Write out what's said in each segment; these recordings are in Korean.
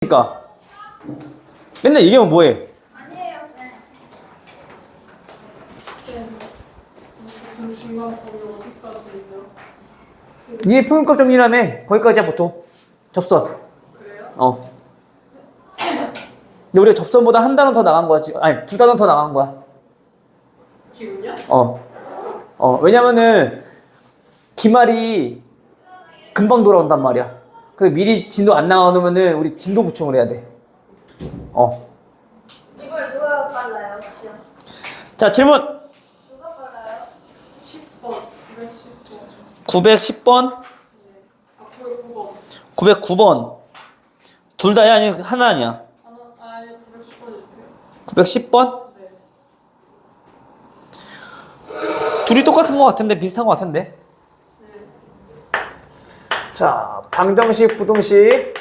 그러니까 맨날 얘기하면 뭐해? 아니에요, 쌤. 중간 거기 어디까지 있어요? 이게 평균값 정리라며. 거기까지야 보통. 접선. 그래요? 근데 우리가 접선보다 한 단원 더 나간 거야 지금. 아니 두 단원 더 나간 거야. 기운이요? 왜냐면은 기말이 금방 돌아온단 말이야. 그래서 미리 진도 안 나오면은 우리 진도 보충을 해야 돼. 이번에 누가 빨라요, 시험? 자 질문. 누가 빨라요? 10번, 910번. 910번, 네. 아, 909번. 909번. 둘 다야 아니 하나 아니야? 아니, 910번 주세요. 910번? 네. 둘이 똑같은 거 같은데 비슷한 거 같은데. 네. 자, 방정식, 부등식.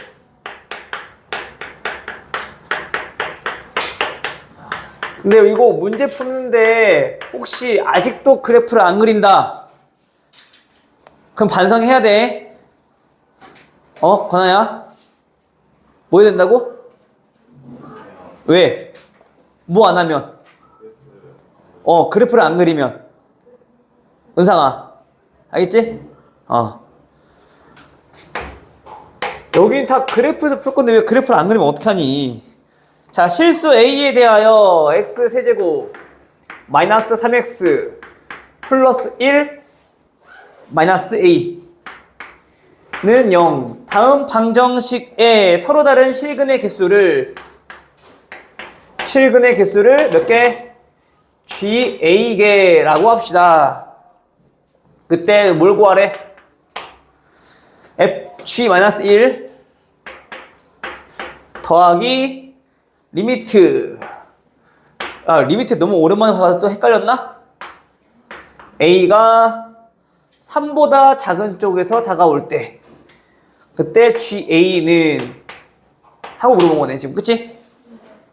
근데 이거 문제 푸는데 혹시 아직도 그래프를 안 그린다? 그럼 반성해야 돼. 건아야? 뭐 해야 된다고? 왜? 뭐 안 하면? 그래프를 안 그리면. 은상아. 알겠지? 여긴 다 그래프에서 풀 건데 왜 그래프를 안 그리면 어떡하니? 자, 실수 A에 대하여 x 세제곱 마이너스 3x 플러스 1 마이너스 A는 0. 다음 방정식에 서로 다른 실근의 개수를 몇 개? GA개라고 합시다. 그때 뭘 구하래? G-1 더하기 리미트. 리미트 너무 오랜만에 봐서 또 헷갈렸나? A가 3보다 작은 쪽에서 다가올 때 그때 GA는 하고 물어본 거네 지금. 그치?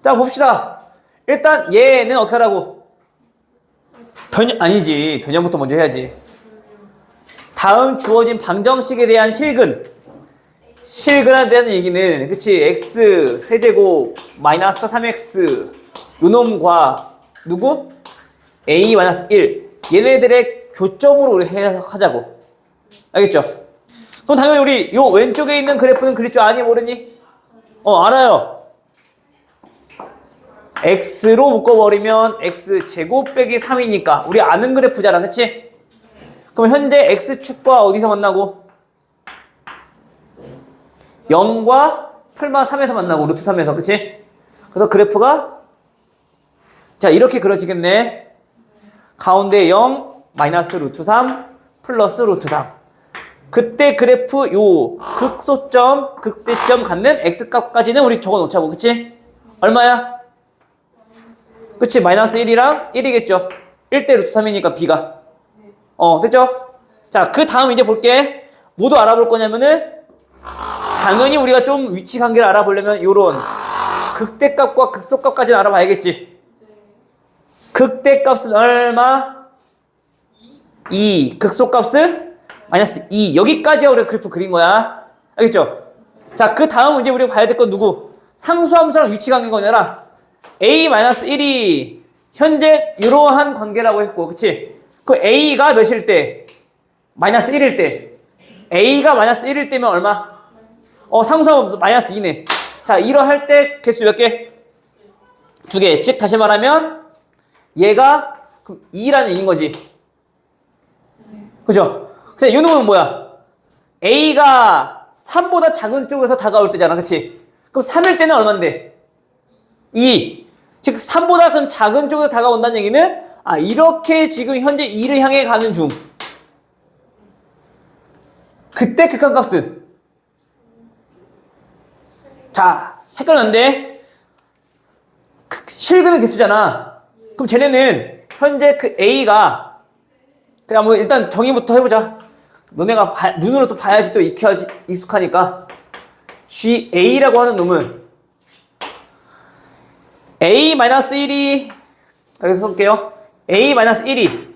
자 봅시다. 일단 얘는 어떻게 하라고? 아니지. 변형부터 먼저 해야지. 다음 주어진 방정식에 대한 실근에 대한 얘기는 그치? x 세제곱 마이너스 3x 요놈과 누구? a 마이너스 1 얘네들의 교점으로 우리 하자고. 알겠죠? 그럼 당연히 우리 요 왼쪽에 있는 그래프는 그릴 줄 아니 모르니? 알아요. x로 묶어버리면 x제곱 빼기 3이니까 우리 아는 그래프잖아. 그치? 그럼 현재 x축과 어디서 만나고? 0과 풀마 3에서 만나고 루트 3에서. 그치? 그래서 그래프가 자 이렇게 그려지겠네. 가운데 0 마이너스 루트 3 플러스 루트 3. 그때 그래프 요 극소점 극대점 갖는 x값까지는 우리 적어 놓자고. 그치? 얼마야? 그치? 마이너스 1이랑 1이겠죠? 1대 루트 3이니까 b가 됐죠? 자, 그 다음 이제 볼게. 뭐도 알아볼 거냐면은 당연히 우리가 좀 위치 관계를 알아보려면 요런 극대값과 극소값까지는 알아봐야겠지. 극대값은 얼마? 2. 극소값은 마이너스 2. 여기까지가 우리가 그래프 그린 거야. 알겠죠? 자, 그 다음 이제 우리가 봐야 될 건 누구? 상수함수랑 위치 관계인 거냐라. A-1이 현재 이러한 관계라고 했고, 그치? 그 A가 몇일 때? 마이너스 1일 때. A가 마이너스 1일 때면 얼마? 상수함수 마이너스 2네. 자, 이러할 때 개수 몇 개? 2개. 즉, 다시 말하면 얘가 그럼 2라는 얘기인 거지. 그죠? 그래서 이 놈은 뭐야? A가 3보다 작은 쪽에서 다가올 때잖아. 그치? 그럼 3일 때는 얼만데? 2. 즉 3보다 큰 작은 쪽에서 다가온다는 얘기는 이렇게 지금 현재 2를 향해 가는 중. 그때 극한값은 자 헷갈렸는데 실근의 개수잖아. 그럼 쟤네는 현재 그 A가 그래 뭐 일단 정의부터 해보자. 너네가 눈으로 또 봐야지 또 익숙하니까 GA라고 하는 놈은 A-1이 여기서 쓸게요. A-1이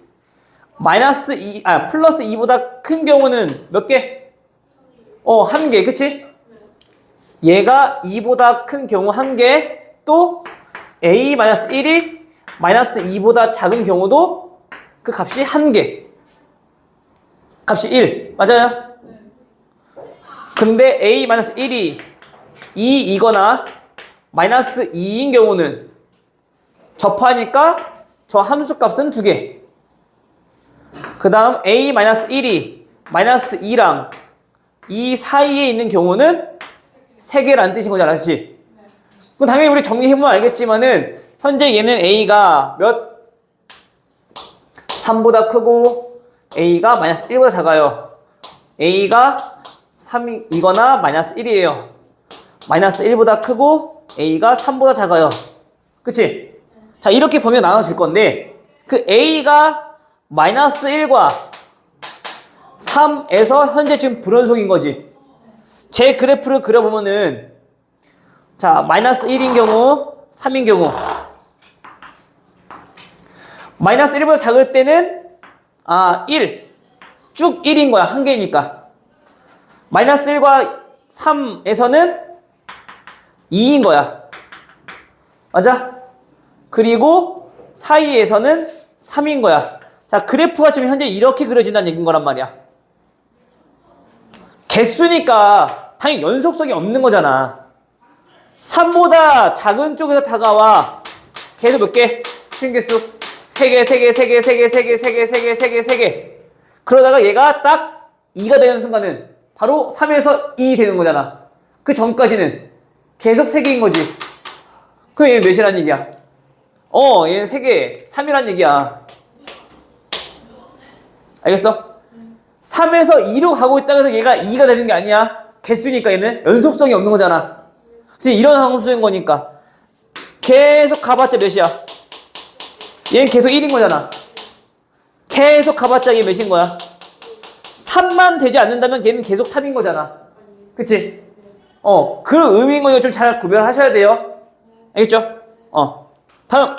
마이너스 2, 플러스 2보다 큰 경우는 몇 개? 한 개, 그치? 얘가 2보다 큰 경우 1개, 또 a-1이 마이너스 2보다 작은 경우도 그 값이 1개. 값이 1. 맞아요? 근데 a-1이 2이거나 마이너스 2인 경우는 접하니까 저 함수 값은 2개. 그 다음 a-1이 마이너스 2랑 이 사이에 있는 경우는 3개라는 뜻인 거잖아, 그렇지? 그럼 당연히 우리 정리해보면 알겠지만은 현재 얘는 a가 몇? 3보다 크고 a가 마이너스 1보다 작아요. a가 3이거나 마이너스 1이에요. 마이너스 1보다 크고 a가 3보다 작아요. 그치? 자, 이렇게 보면 나눠질 건데 그 a가 마이너스 1과 3에서 현재 지금 불연속인 거지. 제 그래프를 그려보면은 자, 마이너스 1인 경우, 3인 경우 마이너스 1보다 작을 때는 1 쭉 1인 거야. 한 개니까. 마이너스 1과 3에서는 2인 거야. 맞아? 그리고 사이에서는 3인 거야. 자, 그래프가 지금 현재 이렇게 그려진다는 얘기인 거란 말이야. 개수니까 당연히 연속성이 없는 거잖아. 3보다 작은 쪽에서 다가와. 계속 몇 개? 실개수 3개, 3개, 3개, 3개, 3개, 3개, 3개, 3개, 3개. 그러다가 얘가 딱 2가 되는 순간은 바로 3에서 2 되는 거잖아. 그 전까지는 계속 3개인 거지. 그럼 얘는 몇이란 얘기야? 얘는 3개, 3이란 얘기야. 알겠어? 3에서 2로 가고 있다고 해서 얘가 2가 되는 게 아니야. 개수니까 얘는 연속성이 없는 거잖아. 그래서 이런 함수인 거니까 계속 가봤자 몇이야? 얘는 계속 1인 거잖아. 계속 가봤자 얘 몇인 거야? 3만 되지 않는다면 얘는 계속 3인 거잖아. 그치? 그런 의미인 거니까 좀 잘 구별하셔야 돼요. 알겠죠? 다음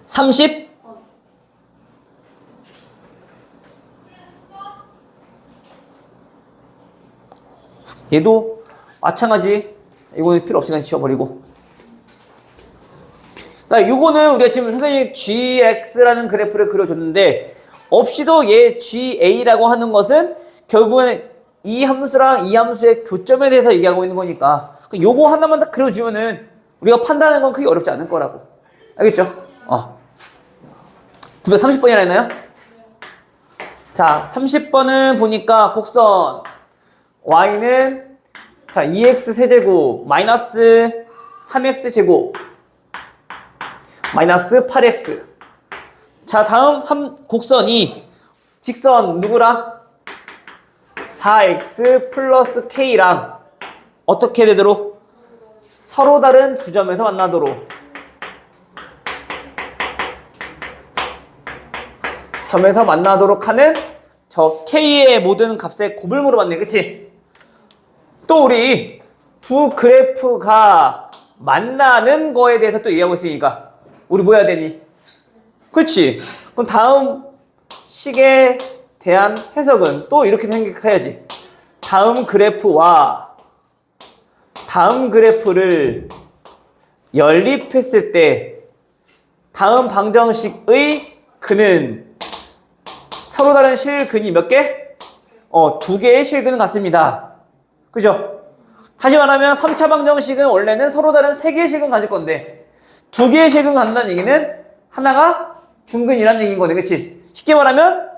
30 얘도 마찬가지. 이거는 필요 없으니까 지워버리고. 그러니까 이거는 우리가 지금 선생님이 gx라는 그래프를 그려줬는데 없이도 얘 ga라고 하는 것은 결국은 이 함수랑 이 함수의 교점에 대해서 얘기하고 있는 거니까 요거 하나만 딱 그려주면은 우리가 판단하는 건 크게 어렵지 않을 거라고. 알겠죠? 930번이라 했나요? 자, 30번은 보니까 곡선 y는 자 2x 세제곱 마이너스 3x 제곱 마이너스 8x. 자, 다음 곡선이 직선 누구랑? 4x 플러스 k랑 어떻게 되도록? 서로 다른 두 점에서 만나도록. 점에서 만나도록 하는 저 k의 모든 값의 곱을 물어봤네. 그치? 또 우리 두 그래프가 만나는 거에 대해서 또 얘기하고 있으니까 우리 뭐 해야 되니? 그렇지. 그럼 다음 식에 대한 해석은 또 이렇게 생각해야지. 다음 그래프와 다음 그래프를 연립했을 때 다음 방정식의 근은 서로 다른 실근이 몇 개? 2개의 실근은 같습니다. 그죠? 다시 말하면 3차 방정식은 원래는 서로 다른 3개의 실근 가질 건데 2개의 실근 갖는다는 얘기는 하나가 중근이라는 얘기인 거네. 그치? 쉽게 말하면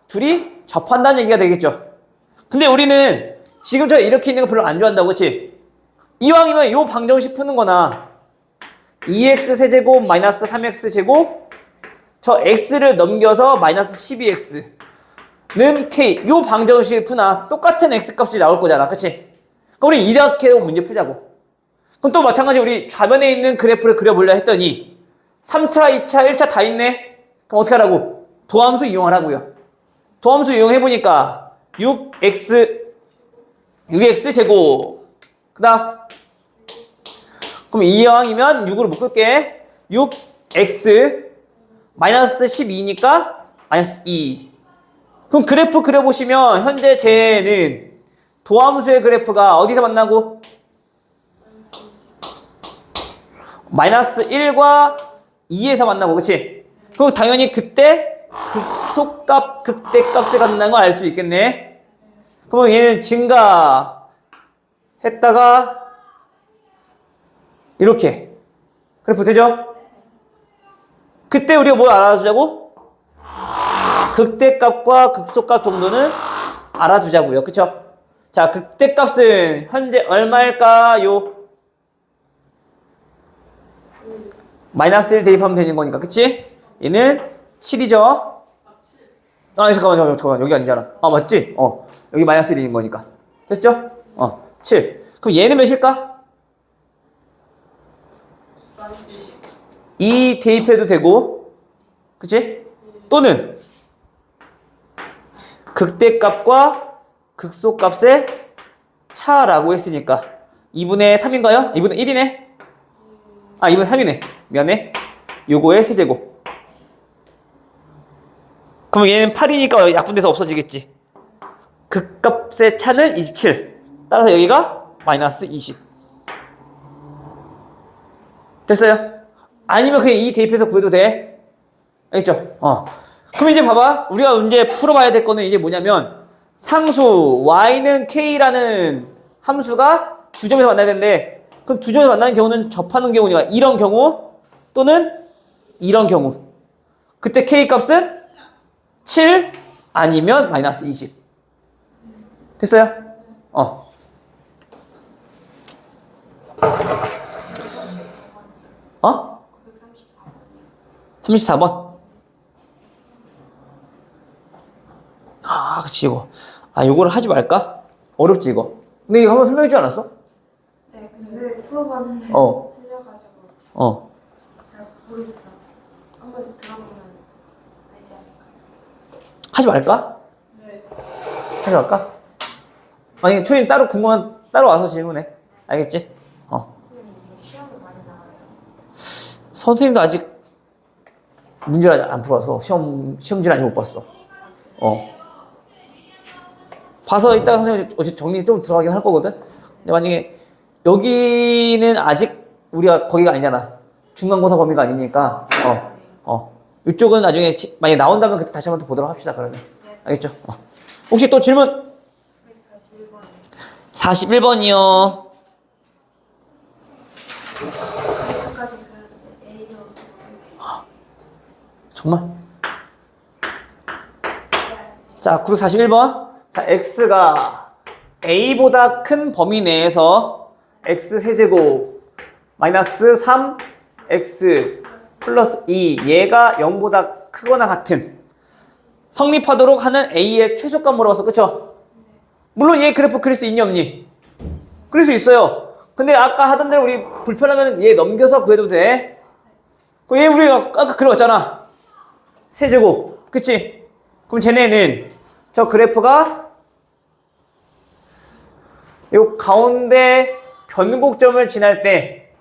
둘이 접한다는 얘기가 되겠죠. 근데 우리는 지금처럼 이렇게 있는 거 별로 안 좋아한다고. 그치? 이왕이면 이 방정식 푸는 거나 2x 세제곱 마이너스 3x 제곱 저 x를 넘겨서 마이너스 12x는 k 이 방정식을 푸나 똑같은 x 값이 나올 거잖아. 그치? 그럼 우리 이렇게 문제 풀자고. 그럼 또 마찬가지 우리 좌변에 있는 그래프를 그려보려 했더니 3차, 2차, 1차 다 있네? 그럼 어떻게 하라고? 도함수 이용하라고요. 도함수 이용해보니까 6x 제곱 그 다음 그럼 이왕이면 6으로 묶을게. 6x 마이너스 12니까 마이너스 2 그럼 그래프 그려보시면 현재 쟤는 도함수의 그래프가 어디서 만나고? 마이너스 1과 2에서 만나고, 그치? 그럼 당연히 그때 극소값, 극대값을 갖는다는 걸 알 수 있겠네. 그러면 얘는 증가했다가 이렇게 그래프 되죠? 그때 우리가 뭘 알아주자고? 극대값과 극소값 정도는 알아주자고요. 그쵸? 자, 극대값은 현재 얼마일까요? 마이너스 1 대입하면 되는 거니까, 그치? 얘는 7이죠? 아, 잠깐만. 여기 아니잖아. 아, 맞지? 여기 마이너스 1인 거니까. 됐죠? 7. 그럼 얘는 몇일까? 2 대입해도 되고, 그치? 또는 극대값과 극소값의 차라고 했으니까 2분의 3인가요? 2분의 1이네? 아, 2분의 3이네. 미안해. 요거의 세제곱. 그럼 얘는 8이니까 약분돼서 없어지겠지. 극값의 차는 27. 따라서 여기가 마이너스 20. 됐어요? 아니면 그냥 2 대입해서 구해도 돼. 알겠죠? 그럼 이제 봐봐. 우리가 이제 풀어봐야 될 거는 이제 뭐냐면 상수 y는 k라는 함수가 두 점에서 만나야 되는데 그럼 두 점에서 만나는 경우는 접하는 경우니까 이런 경우 또는 이런 경우 그때 k 값은 7 아니면 마이너스 20 됐어요? 34번. 아, 그치, 이거. 아, 요거를 하지 말까? 어렵지, 이거. 근데 이거 한번 설명해 주지 않았어? 네, 근데 풀어봤는데 어. 틀려가지고 잘 모르겠어. 한번 들어보면 알지 않을까요? 하지 말까? 네. 하지 말까? 아니, 초인 따로 궁금한, 따로 와서 질문해. 알겠지? 선생님 이게 시험에 많이 나와요. 선생님도 아직 문제를 안 풀어서 시험지를 아직 못 봤어. 봐서 이따가 선생님 어제 정리 좀 들어가긴 할 거거든? 근데 만약에 여기는 아직 우리가 거기가 아니잖아. 중간고사 범위가 아니니까, 이쪽은 나중에 만약에 나온다면 그때 다시 한번 또 보도록 합시다, 그러면. 알겠죠? 혹시 또 질문? 141번이요. 41번이요. 여기까지 그렸는데 A로 정말? 자, 941번. 자, x가 a보다 큰 범위 내에서 x 세제곱 마이너스 3x 플러스 2 얘가 0보다 크거나 같은 성립하도록 하는 a의 최소값 물어봤어. 그쵸? 물론 얘 그래프 그릴 수 있니 없니? 그릴 수 있어요. 근데 아까 하던 대로 우리 불편하면 얘 넘겨서 구해도 돼. 그럼 얘 우리가 아까 그려봤잖아. 세제곱. 그치? 그럼 쟤네는 저 그래프가 요 가운데 변곡점을 지날 때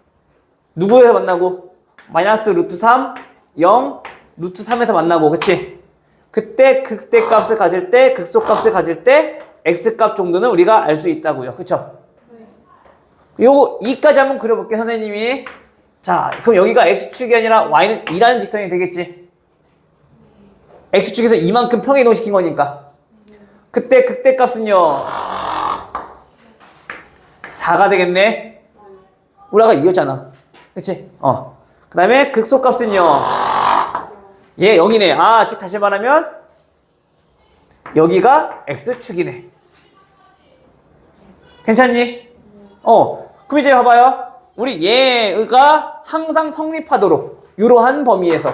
누구에서 만나고? 마이너스 루트 3, 0, 루트 3에서 만나고 그치? 그때 극대값을 가질 때 극소값을 가질 때 x값 정도는 우리가 알 수 있다고요. 그쵸? 요거 2까지 한번 그려볼게 선생님이. 자, 그럼 여기가 x축이 아니라 y는 2라는 직선이 되겠지? x축에서 이만큼 평행이동시킨 거니까 그때 극대값은요 4가 되겠네. 우리가 이겼잖아. 그치? 그 다음에 극소값은요 얘 0이네. 아, 즉 다시 말하면 여기가 x축이네. 괜찮니? 그럼 이제 봐봐요. 우리 얘가 항상 성립하도록 이러한 범위에서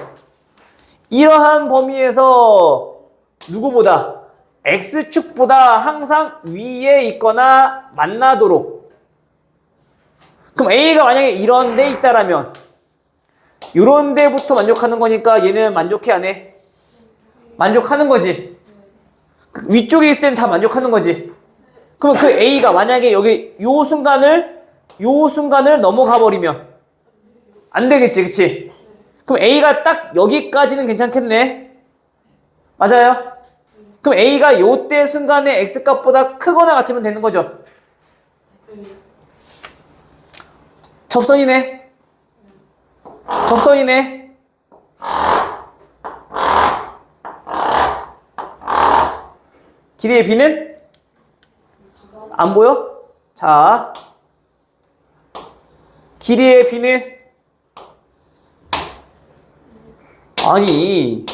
누구보다 x축보다 항상 위에 있거나 만나도록. 그럼 a가 만약에 이런 데 있다라면 이런 데부터 만족하는 거니까 얘는 만족해 안 해? 만족하는 거지. 위쪽에 있을 때는 다 만족하는 거지. 그러면 그 a가 만약에 여기 요 순간을 넘어가 버리면 안 되겠지, 그치? 그럼 a가 딱 여기까지는 괜찮겠네. 맞아요? 그럼 A가 요때 순간에 X값보다 크거나 같으면 되는 거죠. 네. 접선이네. 접선이네. 길이의 B는? 안 보여? 자, 길이의 B는? 아니,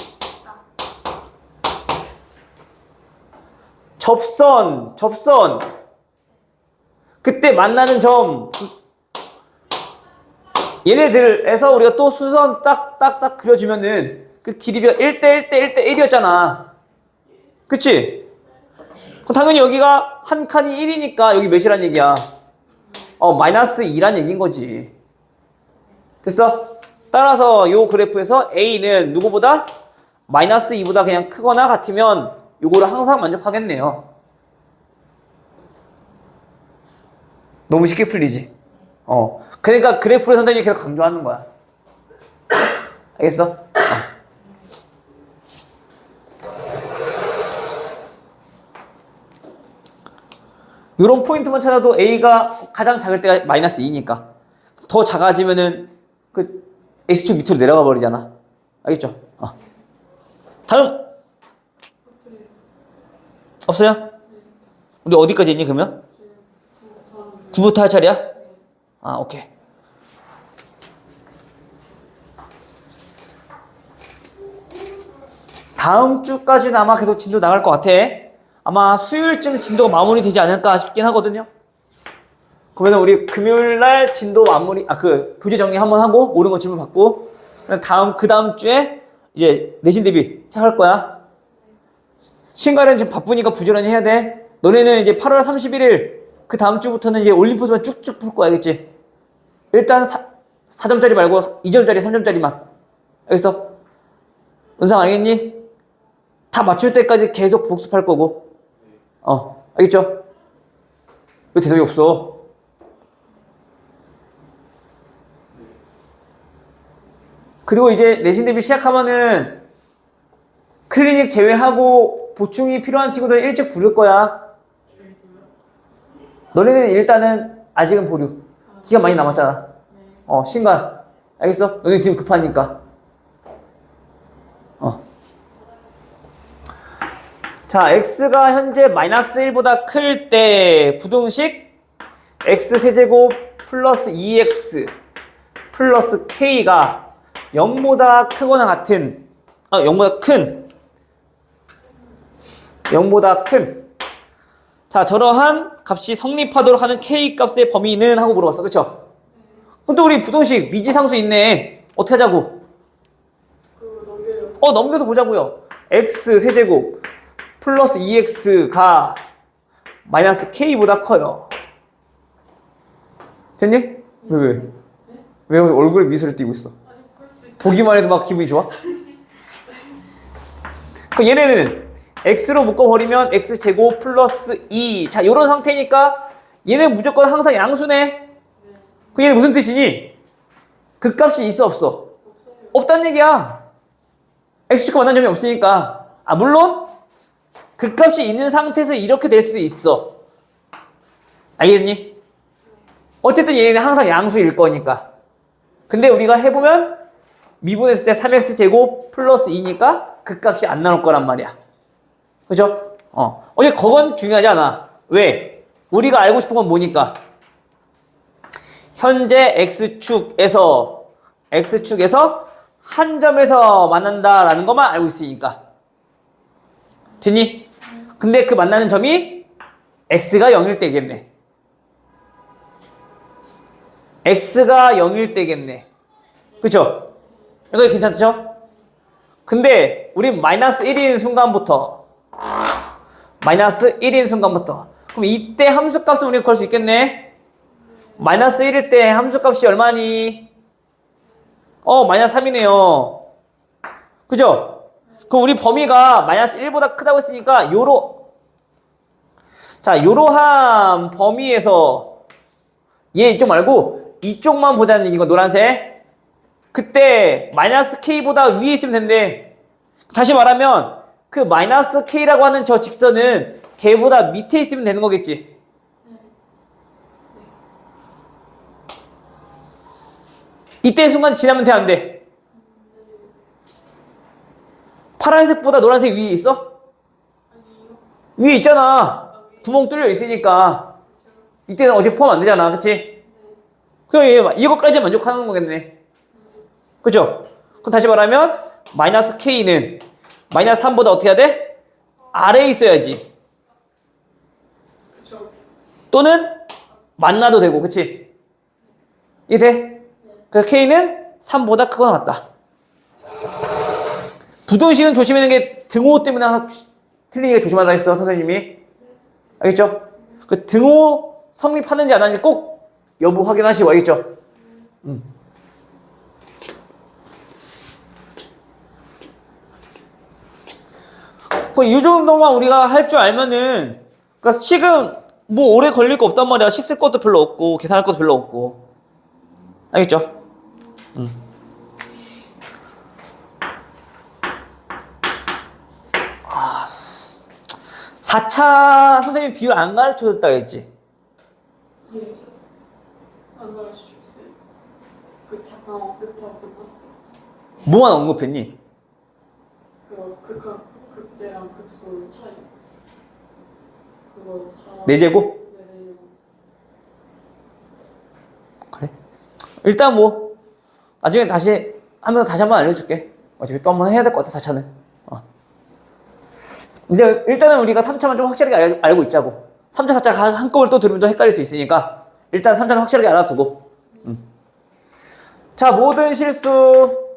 접선. 그때 만나는 점. 얘네들에서 우리가 또 수선 딱 그려주면은 그 길이가 1대1대1대1이었잖아. 그치? 그럼 당연히 여기가 한 칸이 1이니까 여기 몇이란 얘기야? 마이너스 2란 얘기인 거지. 됐어? 따라서 요 그래프에서 A는 누구보다? 마이너스 2보다 그냥 크거나 같으면 요거를 항상 만족하겠네요. 너무 쉽게 풀리지? 그러니까 그래프를 선생님이 계속 강조하는 거야. 알겠어? 요런 포인트만 찾아도 A가 가장 작을 때가 마이너스 2니까 더 작아지면은 그 X축 밑으로 내려가 버리잖아. 알겠죠? 다음! 없어요? 우리 어디까지 했니 그러면? 9부터 할 차례야? 오케이. 다음 주까지는 아마 계속 진도 나갈 것 같아. 아마 수요일쯤 진도가 마무리되지 않을까 싶긴 하거든요. 그러면 우리 금요일날 진도 마무리, 교재 정리 한번 하고 모르는 거 질문 받고 그 다음 주에 이제 내신 대비 시작할 거야. 신가는 지금 바쁘니까 부지런히 해야 돼. 너네는 이제 8월 31일 그 다음 주부터는 이제 올림푸스만 쭉쭉 풀 거야, 알겠지? 일단 4점짜리 말고 2점짜리, 3점짜리만. 알겠어? 은상 알겠니? 다 맞출 때까지 계속 복습할 거고. 알겠죠? 왜 대답이 없어? 그리고 이제 내신 대비 시작하면은 클리닉 제외하고 보충이 필요한 친구들은 일찍 부를 거야. 너네는 일단은 아직은 보류. 기간 많이 남았잖아. 신간. 알겠어? 너네 지금 급하니까. 자, x가 현재 마이너스 1보다 클 때 부등식 x세제곱 플러스 2x 플러스 k가 0보다 크거나 같은 0보다 큰 자, 저러한 값이 성립하도록 하는 k 값의 범위는 하고 물어봤어. 그쵸? 그럼 또 우리 부등식 미지상수 있네. 어떻게 하자고? 넘겨요. 넘겨서 보자고요. x세제곱 플러스 2x가 마이너스 k보다 커요. 됐니? 왜 얼굴에 미소를 띠고 있어? 보기만 해도 막 기분이 좋아? 그 얘네는 x로 묶어버리면 x제곱 플러스 2. 자, 요런 상태니까 얘는 무조건 항상 양수네. 그 얘는 무슨 뜻이니? 그 값이 있어 없어? 없다는 얘기야. x축과 만난 점이 없으니까. 물론 그 값이 있는 상태에서 이렇게 될 수도 있어. 알겠니? 어쨌든 얘네는 항상 양수일 거니까. 근데 우리가 해보면 미분했을 때 3x제곱 플러스 2니까 그 값이 안 나올 거란 말이야. 그죠? 어제 그건 중요하지 않아. 왜? 우리가 알고 싶은 건 뭐니까? 현재 x축에서 한 점에서 만난다라는 것만 알고 있으니까. 됐니? 근데 그 만나는 점이 x가 0일 때겠네. x가 0일 때겠네. 그쵸? 이거 괜찮죠? 근데 우리 마이너스 1인 순간부터 그럼 이때 함수값을 우리가 구할 수 있겠네. 마이너스 1일 때 함수값이 얼마니? 마이너스 3이네요. 그죠? 그럼 우리 범위가 마이너스 1보다 크다고 했으니까 요러한 범위에서 얘 이쪽 말고 이쪽만 보자는 얘기고 노란색. 그때 마이너스 k보다 위에 있으면 된대. 다시 말하면 그 마이너스 K라고 하는 저 직선은 걔보다 밑에 있으면 되는 거겠지. 이때 순간 지나면 돼, 안 돼? 파란색보다 노란색 위에 있어? 아니요. 위에 있잖아. 구멍 뚫려 있으니까. 이때는 어디 포함 안 되잖아. 그치? 그럼 이것까지 만족하는 거겠네. 그죠? 그럼 다시 말하면 마이너스 K는 마이너스 3보다 어떻게 해야 돼? 아래에 있어야지. 그쵸. 또는 만나도 되고. 그치? 이해 돼? 그래서 K는 3보다 크거나 같다. 부등식은 조심하는 게 등호 때문에 하나 틀리게 조심하라 했어, 선생님이. 알겠죠? 그 등호 성립하는지 안 하는지 꼭 여부 확인하시고, 알겠죠? 이 정도만 우리가 할 줄 알면은, 그러니까 식은 뭐 오래 걸릴 거 없단 말이야. 식 쓸 것도 별로 없고, 계산할 것도 별로 없고. 알겠죠? 4차 선생님이 비율 안 가르쳐 줬다 했지? 예. 안 가르쳐 줬어요. 그 잠깐 언급하고 봤어요. 뭐만 언급했니? 극대랑 극소 차이. 그거 4. 4제곱? 네. 그래. 일단 뭐 나중에 다시 하면 다시 한번 알려줄게. 어차피 또 한번 해야 될 것 같아, 4차는. 근데 일단은 우리가 3차만 좀 확실하게 알고 있자고. 3차, 4차 한꺼번에 또 들으면 또 헷갈릴 수 있으니까 일단 3차는 확실하게 알아두고. 자, 모든 실수.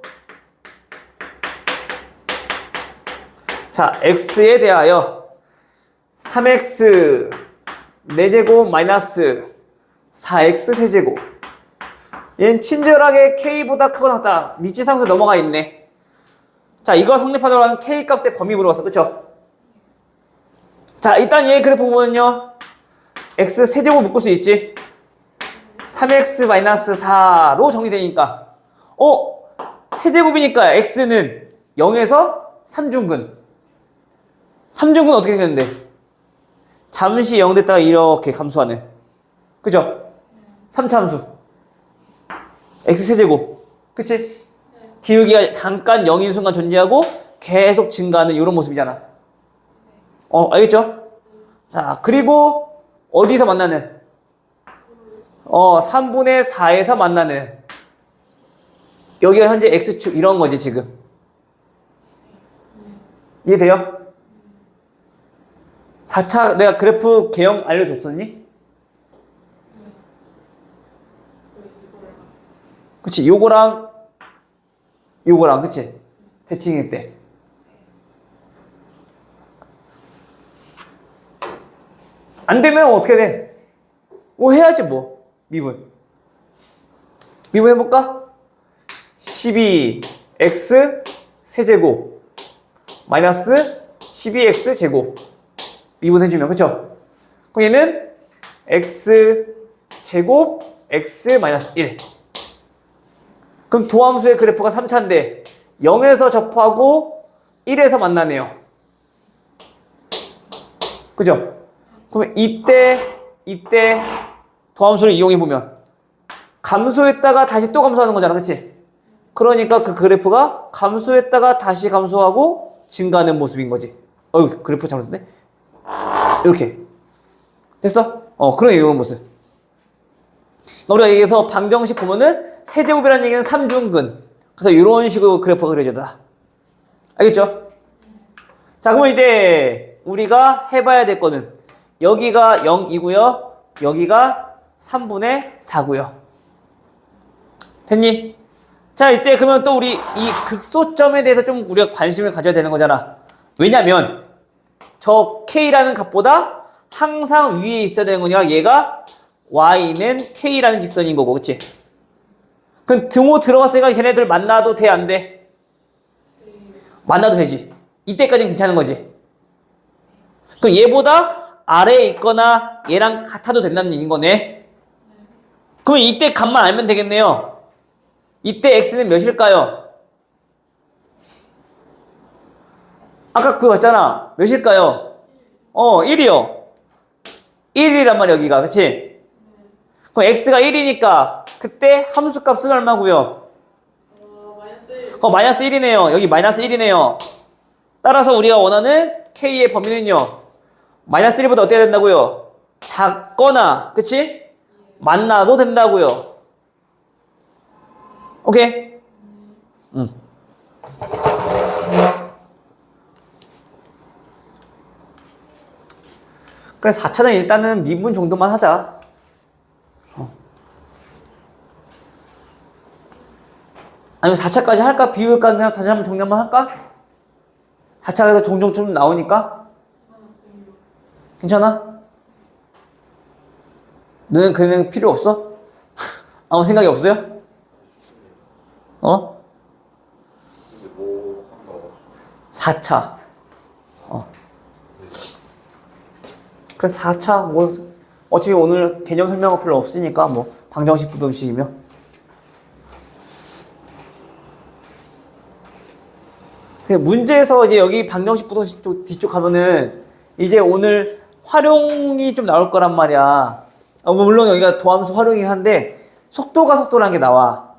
자, x에 대하여 3x 4제곱 마이너스 4x 세제곱. 얘는 친절하게 k보다 크거나 같다. 미지상수 넘어가 있네. 자, 이거 성립하도록 하는 k 값의 범위 물어봤어. 그쵸? 자, 일단 얘 그래프 보면요. x 세제곱 묶을 수 있지? 3x 마이너스 4로 정리되니까. 세제곱이니까 x는 0에서 3중근. 3중근 어떻게 생겼는데? 잠시 0 됐다가 이렇게 감소하는. 그죠? 3차함수. x 세제곱. 그치? 기울기가 잠깐 0인 순간 존재하고 계속 증가하는 이런 모습이잖아. 알겠죠? 자, 그리고 어디서 만나는? 3분의 4에서 만나는. 여기가 현재 x축 이런 거지, 지금. 이해돼요? 4차 내가 그래프 개형 알려줬었니? 그치, 요거랑 그치? 대칭일 때. 안 되면 어떻게 돼? 해야지 뭐. 미분 해볼까? 12x 세제곱 마이너스 12x 제곱 미분해주면, 그쵸? 그럼 얘는 x 제곱 x 마이너스 1. 그럼 도함수의 그래프가 3차인데 0에서 접하고 1에서 만나네요. 그죠? 그러면 이때 도함수를 이용해보면 감소했다가 다시 또 감소하는 거잖아. 그치? 그러니까 그 그래프가 감소했다가 다시 감소하고 증가하는 모습인 거지. 그래프 잘못했네. 이렇게 됐어? 그런 이런 모습. 우리가 여기서 방정식 보면은 세제곱이라는 얘기는 3중근. 그래서 이런 식으로 그래프가 그려져다. 알겠죠? 자, 그러면 이제 우리가 해봐야 될 거는 여기가 0이고요. 여기가 3분의 4고요. 됐니? 자, 이때 그러면 또 우리 이 극소점에 대해서 좀 우리가 관심을 가져야 되는 거잖아. 왜냐면 저 K라는 값보다 항상 위에 있어야 되는 거니까 얘가 Y는 K라는 직선인 거고, 그치? 그럼 등호 들어갔으니까 걔네들 만나도 돼, 안 돼? 만나도 되지. 이때까지는 괜찮은 거지. 그럼 얘보다 아래에 있거나 얘랑 같아도 된다는 얘기인 거네. 그럼 이때 값만 알면 되겠네요. 이때 x는 몇일까요? 아까 그거 봤잖아. 몇일까요? 1이요. 1이란 말이야, 여기가. 그치? 그럼 x가 1이니까 그때 함수값은 얼마고요? 마이너스 1. 마이너스 1이네요. 여기 마이너스 1이네요. 따라서 우리가 원하는 k의 범위는요. 마이너스 1보다 어떻게 된다고요? 작거나, 그치? 만나도 된다고요. 오케이? 그래, 4차는 일단은 미분 정도만 하자. 아니면 4차까지 할까? 비율까? 그냥 다시 한번 정리 한번 할까? 4차에서 종종 좀 나오니까? 괜찮아? 너는 그냥 필요 없어? 아무 생각이 없어요? 근데 뭐 한다고? 4차. 그래서 4차, 뭐, 어차피 오늘 개념 설명은 별로 없으니까, 뭐, 방정식, 부등식이며. 문제에서 이제 여기 방정식, 부등식 쪽, 뒤쪽 가면은, 이제 오늘 활용이 좀 나올 거란 말이야. 뭐 물론 여기가 도함수 활용이긴 한데, 속도가 속도라는 게 나와.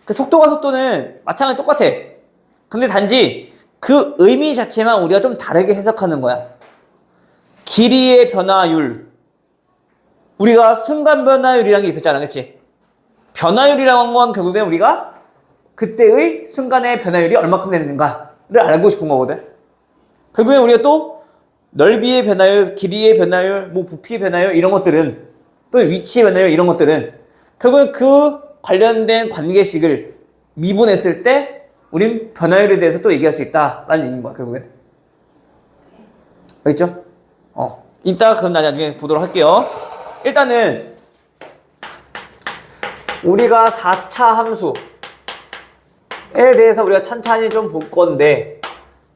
그 속도가 속도는 마찬가지 똑같아. 근데 단지 그 의미 자체만 우리가 좀 다르게 해석하는 거야. 길이의 변화율. 우리가 순간 변화율이라는 게 있었잖아. 그치? 변화율이라는 건 결국엔 우리가 그때의 순간의 변화율이 얼마큼 되는가를 알고 싶은 거거든. 결국엔 우리가 또 넓이의 변화율, 길이의 변화율, 뭐 부피의 변화율 이런 것들은 또 위치의 변화율 이런 것들은 결국엔 그 관련된 관계식을 미분했을 때 우린 변화율에 대해서 또 얘기할 수 있다라는 얘기인 거야. 결국엔. 알겠죠? 이따 그럼 나중에 보도록 할게요. 일단은 우리가 4차 함수에 대해서 우리가 찬찬히 좀 볼 건데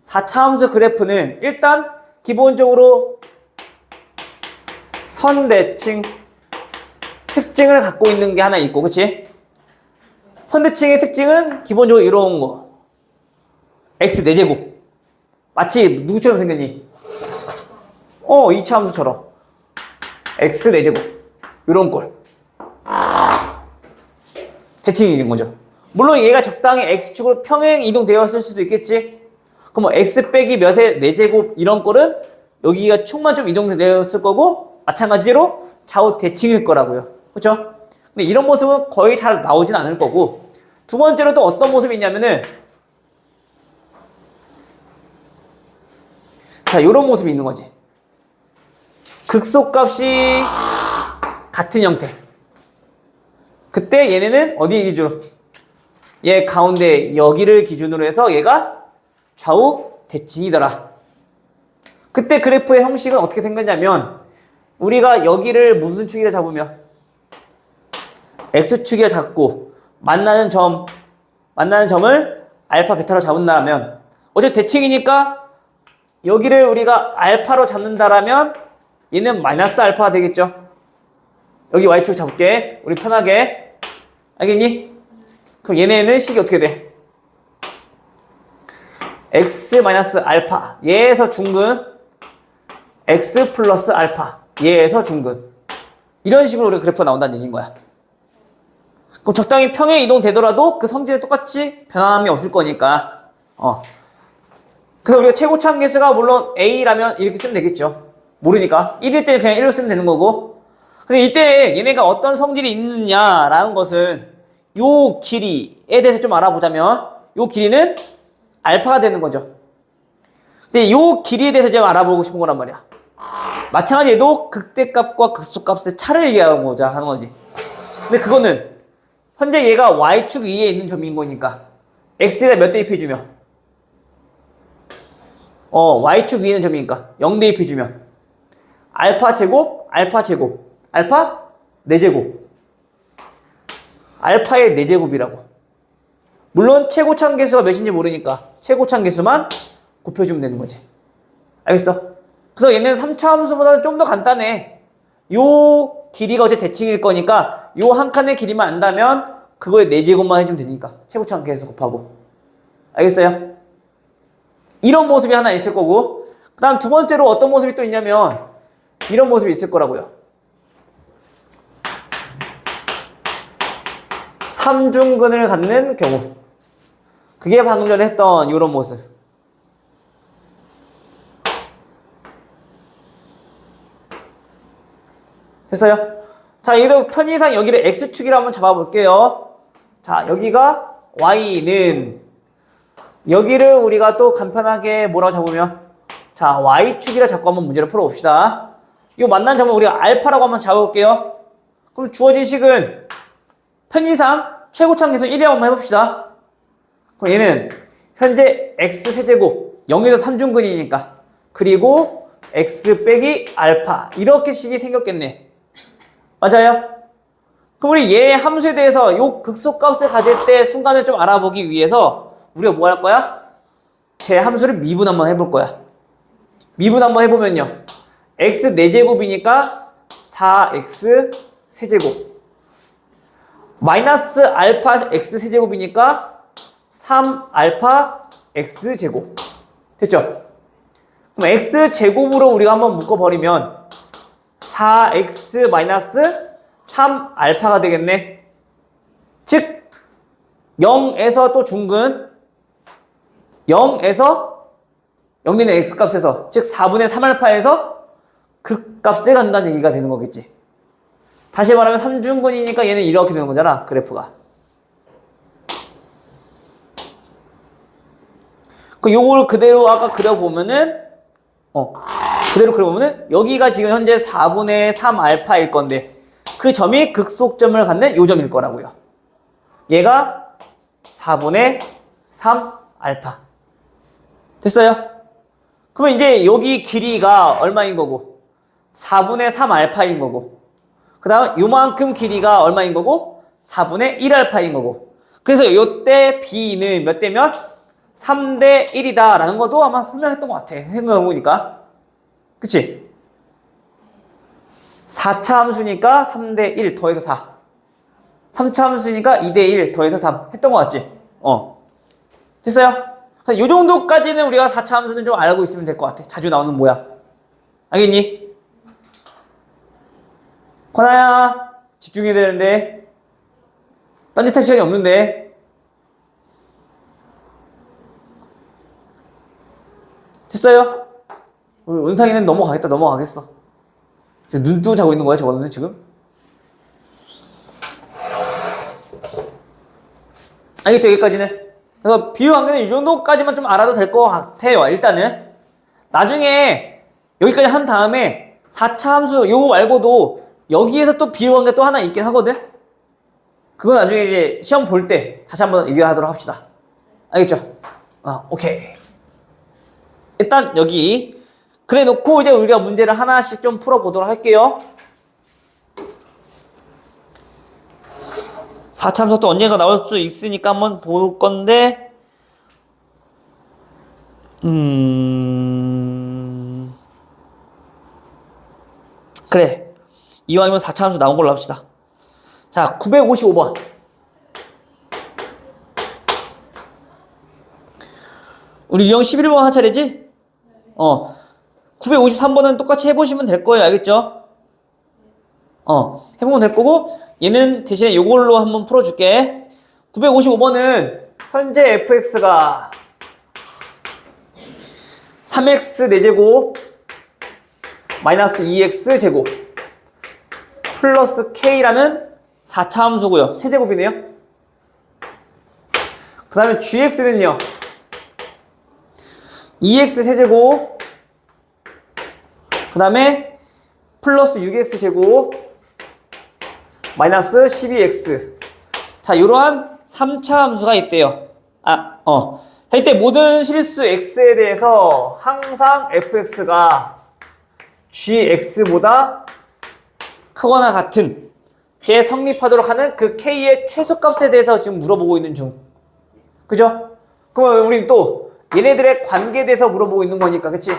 4차 함수 그래프는 일단 기본적으로 선대칭 특징을 갖고 있는 게 하나 있고, 그치? 선대칭의 특징은 기본적으로 이런 거. x 4제곱. 마치 누구처럼 생겼니? 2차 함수처럼. x 4제곱. 이런 꼴. 대칭이 있는 거죠. 물론 얘가 적당히 x축으로 평행 이동되었을 수도 있겠지? 그럼 뭐 x 빼기 몇의 4제곱 이런 꼴은 여기가 축만 좀 이동되었을 거고 마찬가지로 좌우 대칭일 거라고요. 그렇죠? 근데 이런 모습은 거의 잘 나오진 않을 거고 두 번째로 또 어떤 모습이 있냐면은 자, 요런 모습이 있는 거지. 극소값이 같은 형태. 그때 얘네는 어디 기준으로? 얘 가운데 여기를 기준으로 해서 얘가 좌우 대칭이더라. 그때 그래프의 형식은 어떻게 생겼냐면 우리가 여기를 무슨 축이라 잡으면 x축이라 잡고 만나는 점을 알파 베타로 잡는다면 어차피 대칭이니까 여기를 우리가 알파로 잡는다라면 얘는 마이너스 알파가 되겠죠. 여기 y축 잡을게. 우리 편하게. 알겠니? 그럼 얘네는 식이 어떻게 돼? x 마이너스 알파 얘에서 중근 x 플러스 알파 얘에서 중근 이런 식으로 우리 그래프가 나온다는 얘기인 거야. 그럼 적당히 평행 이동되더라도 그 성질은 똑같이 변함이 없을 거니까 그래서 우리가 최고차 함계수가 물론 a라면 이렇게 쓰면 되겠죠. 모르니까 1일 때 그냥 1로 쓰면 되는 거고 근데 이때 얘네가 어떤 성질이 있느냐라는 것은 요 길이에 대해서 좀 알아보자면 요 길이는 알파가 되는 거죠. 근데 요 길이에 대해서 좀 알아보고 싶은 거란 말이야. 마찬가지로 얘도 극대값과 극소값의 차를 얘기하고자 하는 거지. 근데 그거는 현재 얘가 y축 위에 있는 점인 거니까 x에다 몇 대입해주면 y축 위에 있는 점이니까 0 대입해주면 알파 제곱 알파 4제곱 알파의 4제곱이라고. 물론 최고차함계수가 몇인지 모르니까 최고차함계수만 곱해주면 되는 거지. 알겠어? 그래서 얘는 3차 함수보다는 좀 더 간단해. 요 길이가 어째 대칭일 거니까 요 한 칸의 길이만 안다면 그거에 4제곱만 해주면 되니까 최고차함계수 곱하고. 알겠어요? 이런 모습이 하나 있을 거고, 그 다음 두 번째로 어떤 모습이 또 있냐면 이런 모습이 있을 거라고요. 삼중근을 갖는 경우. 그게 방금 전에 했던 이런 모습. 됐어요? 자, 여기도 편의상 여기를 X축이라 한번 잡아볼게요. 자, 여기가 Y는, 여기를 우리가 또 간편하게 뭐라고 잡으면, 자, Y축이라 잡고 한번 문제를 풀어봅시다. 이 만난 점을 우리가 알파라고 한번 잡아볼게요. 그럼 주어진 식은 편의상 최고차 계수 1이라고 한번 해봅시다. 그럼 얘는 현재 X세제곱 0에서 3중근이니까, 그리고 X 빼기 알파, 이렇게 식이 생겼겠네. 맞아요? 그럼 우리 얘 함수에 대해서 요 극소값을 가질 때 순간을 좀 알아보기 위해서 우리가 뭐 할 거야? 제 함수를 미분 한번 해볼 거야. 미분 한번 해보면요. x 4제곱이니까 4x 세제곱. 마이너스 알파 x 세제곱이니까 3알파 x 제곱. 됐죠? 그럼 x 제곱으로 우리가 한번 묶어버리면 4x 마이너스 3알파가 되겠네. 즉 0에서 또 중근, 0에서 0 되는 x값에서, 즉 4분의 3알파에서 그 값을 간다는 얘기가 되는 거겠지. 다시 말하면 3중근이니까 얘는 이렇게 되는 거잖아, 그래프가. 요거를 그대로 아까 그려보면은, 그대로 그려보면은, 여기가 지금 현재 4분의 3알파일 건데, 그 점이 극속점을 갖는 요 점일 거라고요. 얘가 4분의 3알파. 됐어요? 그러면 이제 여기 길이가 얼마인 거고, 4분의 3알파인 거고, 그 다음 요만큼 길이가 얼마인 거고, 4분의 1알파인 거고. 그래서 요때 B는 몇 대면? 3대 1이다 라는 것도 아마 설명했던 것 같아, 생각해보니까. 그치? 4차 함수니까 3대 1 더해서 4. 3차 함수니까 2대 1 더해서 3 했던 것 같지? 됐어요? 요 정도까지는 우리가 4차 함수는 좀 알고 있으면 될 것 같아. 자주 나오는 모양. 알겠니? 권아야, 집중해야 되는데. 딴짓할 시간이 없는데. 됐어요? 우리 은상이는 넘어가겠어. 눈 뜨고 자고 있는 거야, 저거는 지금? 알겠죠, 여기까지는? 그래서 비유 관계는 이 정도까지만 좀 알아도 될 것 같아요, 일단은. 나중에 여기까지 한 다음에 4차 함수 요거 말고도 여기에서 또 비유 관계 또 하나 있긴 하거든? 그건 나중에 이제 시험 볼 때 다시 한번 얘기하도록 합시다. 알겠죠? 오케이. 일단 여기 그래 놓고 이제 우리가 문제를 하나씩 좀 풀어보도록 할게요. 4차 함수 또 언젠가 나올 수 있으니까 한번 볼 건데, 그래, 이왕이면 4차 함수 나온 걸로 합시다. 자, 955번. 우리 유형 11번 한 차례지? 953번은 똑같이 해보시면 될 거예요. 알겠죠? 해보면 될 거고, 얘는 대신에 요걸로 한번 풀어줄게. 955번은 현재 fx가 3x 4제곱 마이너스 2x 제곱 플러스 k라는 4차 함수고요. 세제곱이네요. 그 다음에 gx는요, 2x 세제곱 그 다음에 플러스 6x 제곱 마이너스 12x. 자, 이러한 3차 함수가 있대요. 이때 모든 실수 x에 대해서 항상 fx가 gx보다 크거나 같은 게 성립하도록 하는 그 k의 최소값에 대해서 지금 물어보고 있는 중. 그죠? 그러면 우린 또 얘네들의 관계에 대해서 물어보고 있는 거니까, 그치?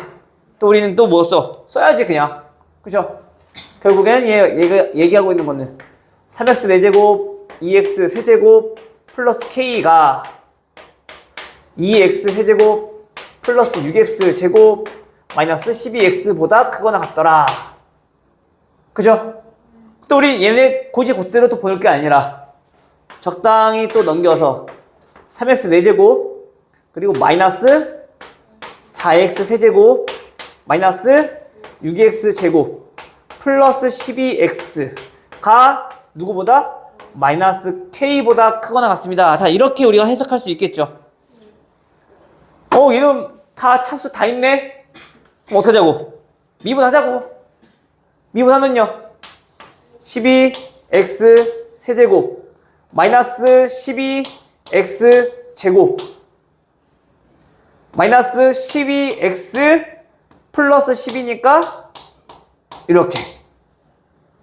또 우리는 또 뭐 써야지 그냥. 그죠? 결국엔 얘가 얘기하고 있는 거는 3x 4제곱 2x 세제곱 플러스 k가 2x 세제곱 플러스 6x 제곱 마이너스 12x보다 크거나 같더라. 그죠? 또 우리 얘네 고지 곧대로 또 보낼 게 아니라 적당히 또 넘겨서 3x 4제곱 그리고 마이너스 4x 세제곱 마이너스 6x 제곱 플러스 12x가 누구보다? 마이너스 k보다 크거나 같습니다. 자, 이렇게 우리가 해석할 수 있겠죠. 얘는 다 차수 다 있네? 그럼 어떻게 하자고? 미분하자고. 미분하면요 12x 세제곱 마이너스 12x 제곱 마이너스 12x 플러스 10이니까 이렇게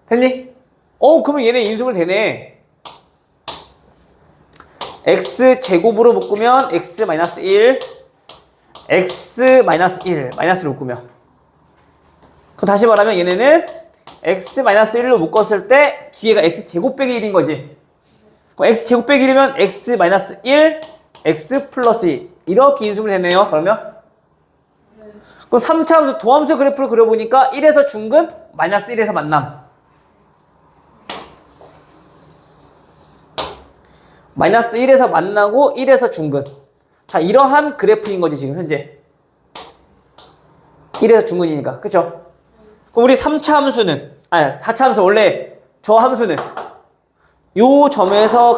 됐니? 그러면 얘네 인수분 되네. x 제곱으로 묶으면 x 마이너스 1 x 마이너스 1 마이너스로 묶으면 그럼 다시 말하면 얘네는 x 마이너스 1로 묶었을 때 뒤에가 x 제곱 빼기 1인 거지. 그럼 x 제곱 빼기 1이면 x 마이너스 1 x 플러스 2 이렇게 인수분이 되네요. 그러면 그 3차 함수 도함수 그래프를 그려보니까 1에서 중근 마이너스 1에서 만남 마이너스 1에서 만나고 1에서 중근. 자, 이러한 그래프인 거지 지금 현재 1에서 중근이니까. 그쵸? 그럼 우리 3차 함수는 4차 함수 원래 저 함수는 요 점에서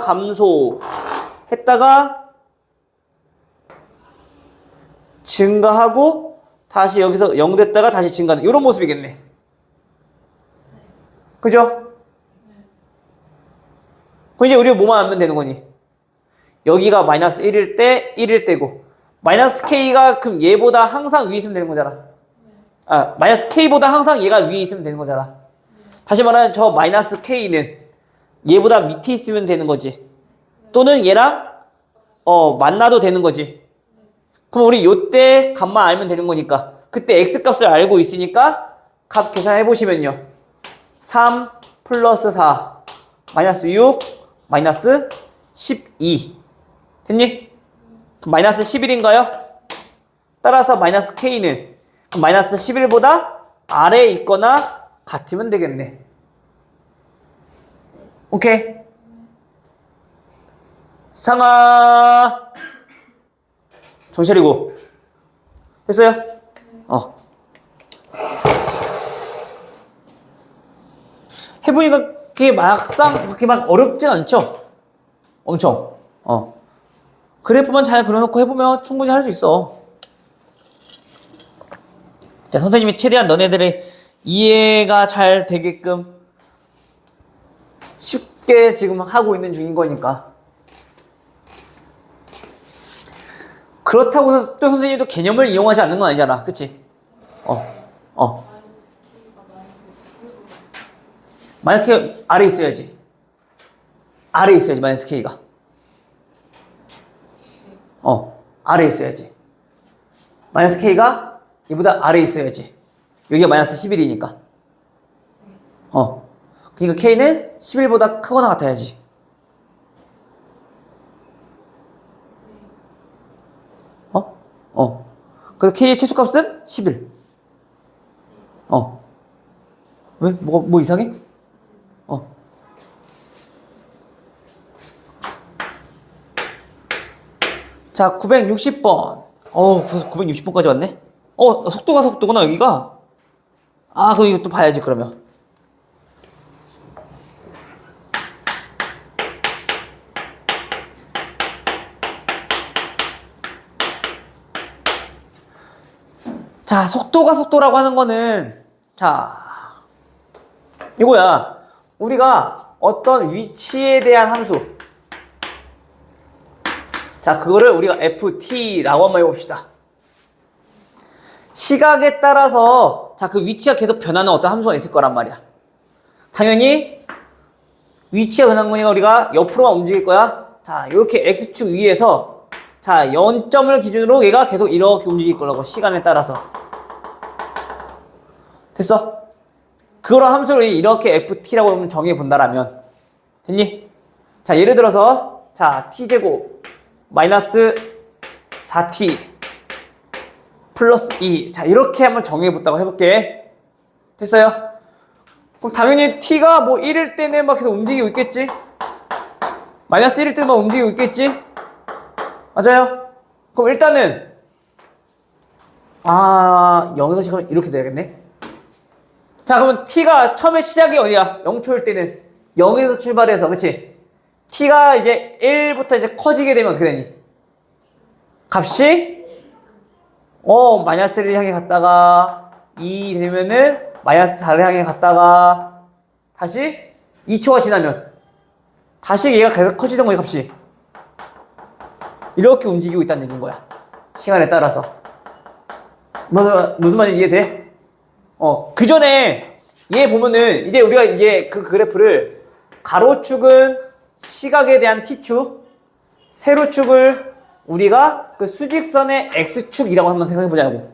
감소했다가 증가하고 다시 여기서 0 됐다가 다시 증가하는 이런 모습이겠네. 그죠? 그럼 이제 우리가 뭐만 알면 되는 거니? 여기가 마이너스 1일 때 1일 때고 마이너스 k가 그럼 얘보다 항상 위에 있으면 되는 거잖아. 마이너스 k보다 항상 얘가 위에 있으면 되는 거잖아. 다시 말하면 저 마이너스 k는 얘보다 밑에 있으면 되는 거지. 또는 얘랑 만나도 되는 거지. 그럼 우리 요때 값만 알면 되는 거니까 그때 x값을 알고 있으니까 값 계산해 보시면요 3 플러스 4 마이너스 6 마이너스 12 됐니? 그럼 마이너스 11인가요? 따라서 마이너스 k는 마이너스 11보다 아래에 있거나 같으면 되겠네. 오케이. 상아 정신 차리고 됐어요? 해보니까 그게 막상 그렇게 막 어렵진 않죠? 엄청 그래프만 잘 그려놓고 해보면 충분히 할 수 있어. 자, 선생님이 최대한 너네들의 이해가 잘 되게끔 쉽게 지금 하고 있는 중인 거니까. 그렇다고 해서 또 선생님도 개념을 이용하지 않는 건 아니잖아. 그치? 마이너스 K 아래 있어야지. 아래 있어야지, 마이너스 K가. 아래 있어야지. 마이너스 K가 이보다 아래 있어야지. 여기가 마이너스 11이니까. 그러니까 K는 11보다 크거나 같아야지. 그래서 K의 최소값은 11. 왜? 뭐 이상해? 자, 960번. 벌써 960번까지 왔네? 속도가 속도구나, 여기가. 그럼 이거 또 봐야지, 그러면. 자, 속도가 속도라고 하는 거는, 자, 이거야. 우리가 어떤 위치에 대한 함수. 자, 그거를 우리가 ft라고 한번 해봅시다. 시각에 따라서, 자, 그 위치가 계속 변하는 어떤 함수가 있을 거란 말이야. 당연히, 위치가 변한 거니까 우리가 옆으로만 움직일 거야. 자, 이렇게 x축 위에서, 자, 0점을 기준으로 얘가 계속 이렇게 움직일 거라고, 시간에 따라서. 됐어? 그거랑 함수를 이렇게 ft라고 정해 본다라면 됐니? 자, 예를 들어서 자, t제곱 마이너스 4t 플러스 2. 자, 이렇게 한번 정해봤다고 해볼게. 됐어요? 그럼 당연히 t가 뭐 1일 때는 막 계속 움직이고 있겠지? 마이너스 1일 때는 막 움직이고 있겠지? 맞아요? 그럼 일단은 0에서 시작하면 이렇게 돼야겠네. 자, 그러면 t가 처음에 시작이 어디야? 0초일 때는 0에서 출발해서, 그치? t가 이제 1부터 이제 커지게 되면 어떻게 되니? 값이 마이너스 1을 향해 갔다가 2 되면은 마이너스 4를 향해 갔다가 다시 2초가 지나면 다시 얘가 계속 커지는 거야, 값이. 이렇게 움직이고 있다는 얘기인 거야. 시간에 따라서. 무슨 말인지 이해돼? 그 전에 얘 보면은 이제 우리가 이제 그 그래프를 가로축은 시각에 대한 t축, 세로축을 우리가 그 수직선의 x축이라고 한번 생각해 보자고.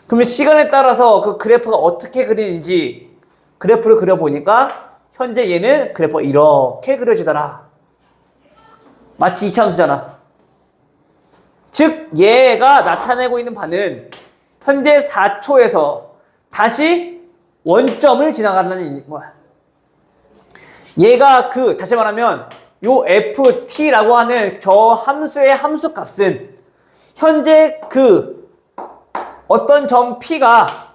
그러면 시간에 따라서 그 그래프가 어떻게 그리는지 그래프를 그려보니까 현재 얘는 그래프가 이렇게 그려지더라. 마치 이차함수잖아. 즉 얘가 나타내고 있는 바는 현재 4초에서 다시 원점을 지나간다는 거야. 얘가 다시 말하면 요 ft라고 하는 저 함수의 함수값은 현재 어떤 점 p가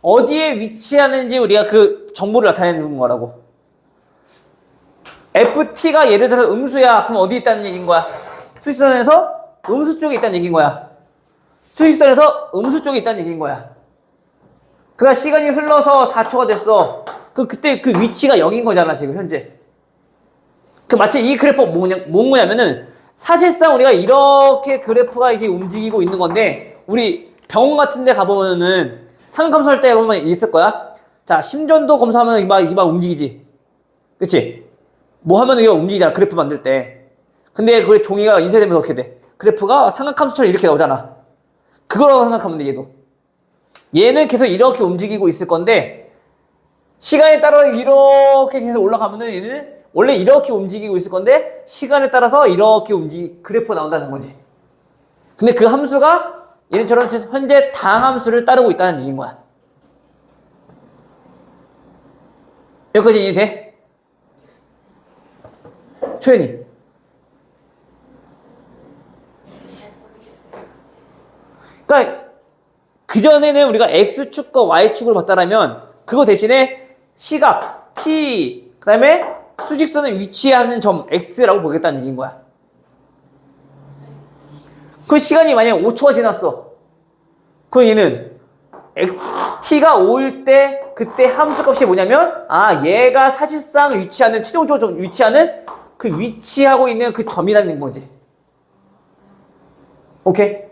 어디에 위치하는지 우리가 그 정보를 나타내는 거라고. ft가 예를 들어서 음수야. 그럼 어디 있다는 얘기인 거야? 수직선에서 음수 쪽에 있다는 얘기인 거야. 수직선에서 음수 쪽에 있다는 얘기인 거야. 그러니까 시간이 흘러서 4초가 됐어. 그때 그 위치가 0인 거잖아, 지금 현재. 마치 이 그래프가 뭐냐면은 사실상 우리가 이렇게 그래프가 이렇게 움직이고 있는 건데, 우리 병원 같은 데 가보면은 상검수할 때 보면 있을 거야. 자, 심전도 검사하면 이게 막 움직이지. 그치? 뭐 하면 이게 움직이잖아, 그래프 만들 때. 근데 그 종이가 인쇄되면서 어떻게 돼? 그래프가 삼각함수처럼 이렇게 나오잖아. 그거라고 생각하면 돼, 얘도. 얘는 계속 이렇게 움직이고 있을 건데, 시간에 따라 이렇게 계속 올라가면은 얘는 원래 이렇게 움직이고 있을 건데, 시간에 따라서 이렇게 그래프가 나온다는 거지. 근데 그 함수가 얘네처럼 현재 당함수를 따르고 있다는 얘기인 거야. 여기까지 이해돼? 초연이. 그러니까 그전에는 우리가 X축과 Y축을 봤다라면 그거 대신에 시각, T, 그 다음에 수직선에 위치하는 점 X라고 보겠다는 얘기인 거야. 그 시간이 만약에 5초가 지났어. 그럼 얘는 T가 5일 때 그때 함수값이 뭐냐면 얘가 사실상 위치하는 최종적으로 위치하는 그 위치하고 있는 그 점이라는 거지. 오케이?